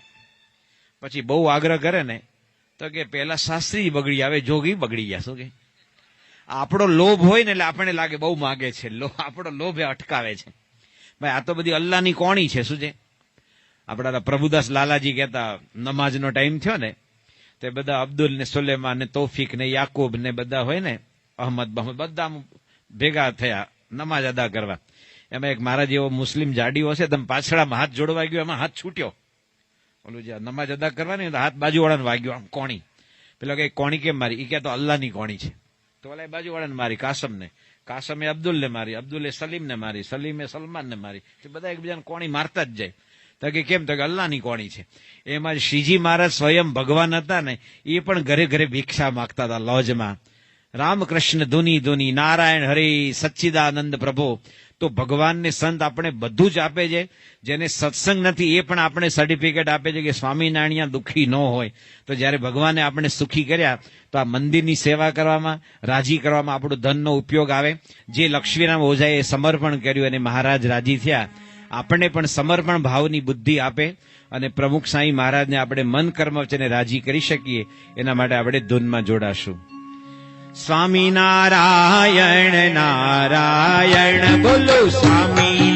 પછી બહુ આગ્રહ કરે ને તો કે પેલા શાસ્ત્રી બગડી, આવે જોગી બગડી ગયા. શું કે આપણો લોભ હોય ને એટલે આપણને લાગે બહુ માગે છે. આપણો લોભ એ અટકાવે છે. ભાઈ આ તો બધી અલ્લાહની કોણી છે. શું છે? આપણા પ્રભુદાસ લાલાજી કહેતા, નમાજનો ટાઈમ થયો ને તે બધા અબ્દુલ ને સુલેમાન ને તૌફીક ને યાકુબ ને બધા હોય ને, અહમદ બહમદ બધા ભેગા થયા નમાજ અદા કરવા. એમાં એક મારા જેવો મુસ્લિમ જાડીઓ હશે, તમે પાછળમાં હાથ જોડવા ગયો, એમાં હાથ છૂટ્યો. ઓલું જે નમાજ અદા કરવાની હાથ બાજુવાળાને વાગ્યો, આમ કોણી. પેલો કે કોણી કેમ મારી? એ કે તો અલ્લાહની કોણી છે. તો ઓલા બાજુવાળાને મારી, કાસમને. કાસમે અબ્દુલને મારી, અબ્દુલે સલીમને મારી, સલીમે સલમાનને મારી. બધા એકબીજાને કોણી મારતા જ જાય. તો કે કેમ? તો કે અલ્લાહની કોણી છે. એમાં શ્રીજી મહારાજ સ્વયં ભગવાન હતા ને, એ પણ ઘરે ઘરે ભિક્ષા માગતા હતા લોજમાં. રામકૃષ્ણ ધુની ધુની, નારાયણ હરિ સચ્ચિદાનંદ પ્રભુ. તો ભગવાનને સંત આપણે બધું જ આપે છે. જેને સત્સંગ નથી એ પણ આપણે સર્ટિફિકેટ આપે છે કે સ્વામિનારાયણ દુઃખી ન હોય. તો જયારે ભગવાને આપણે સુખી કર્યા તો આ મંદિરની સેવા કરવામાં, રાજી કરવામાં આપણું ધનનો ઉપયોગ આવે. જે લક્ષ્મીરામ ઓઝાએ સમર્પણ કર્યું અને મહારાજ રાજી થયા. આપણને પણ સમર્પણ ભાવની બુદ્ધિ આપે અને પ્રમુખ સાંઈ મહારાજને આપણે મન કર્મ વચ્ચે રાજી કરી શકીએ. એના માટે આપણે ધૂનમાં જોડાશું. સ્વામિનારાયણ નારાયણ બોલો સ્વામી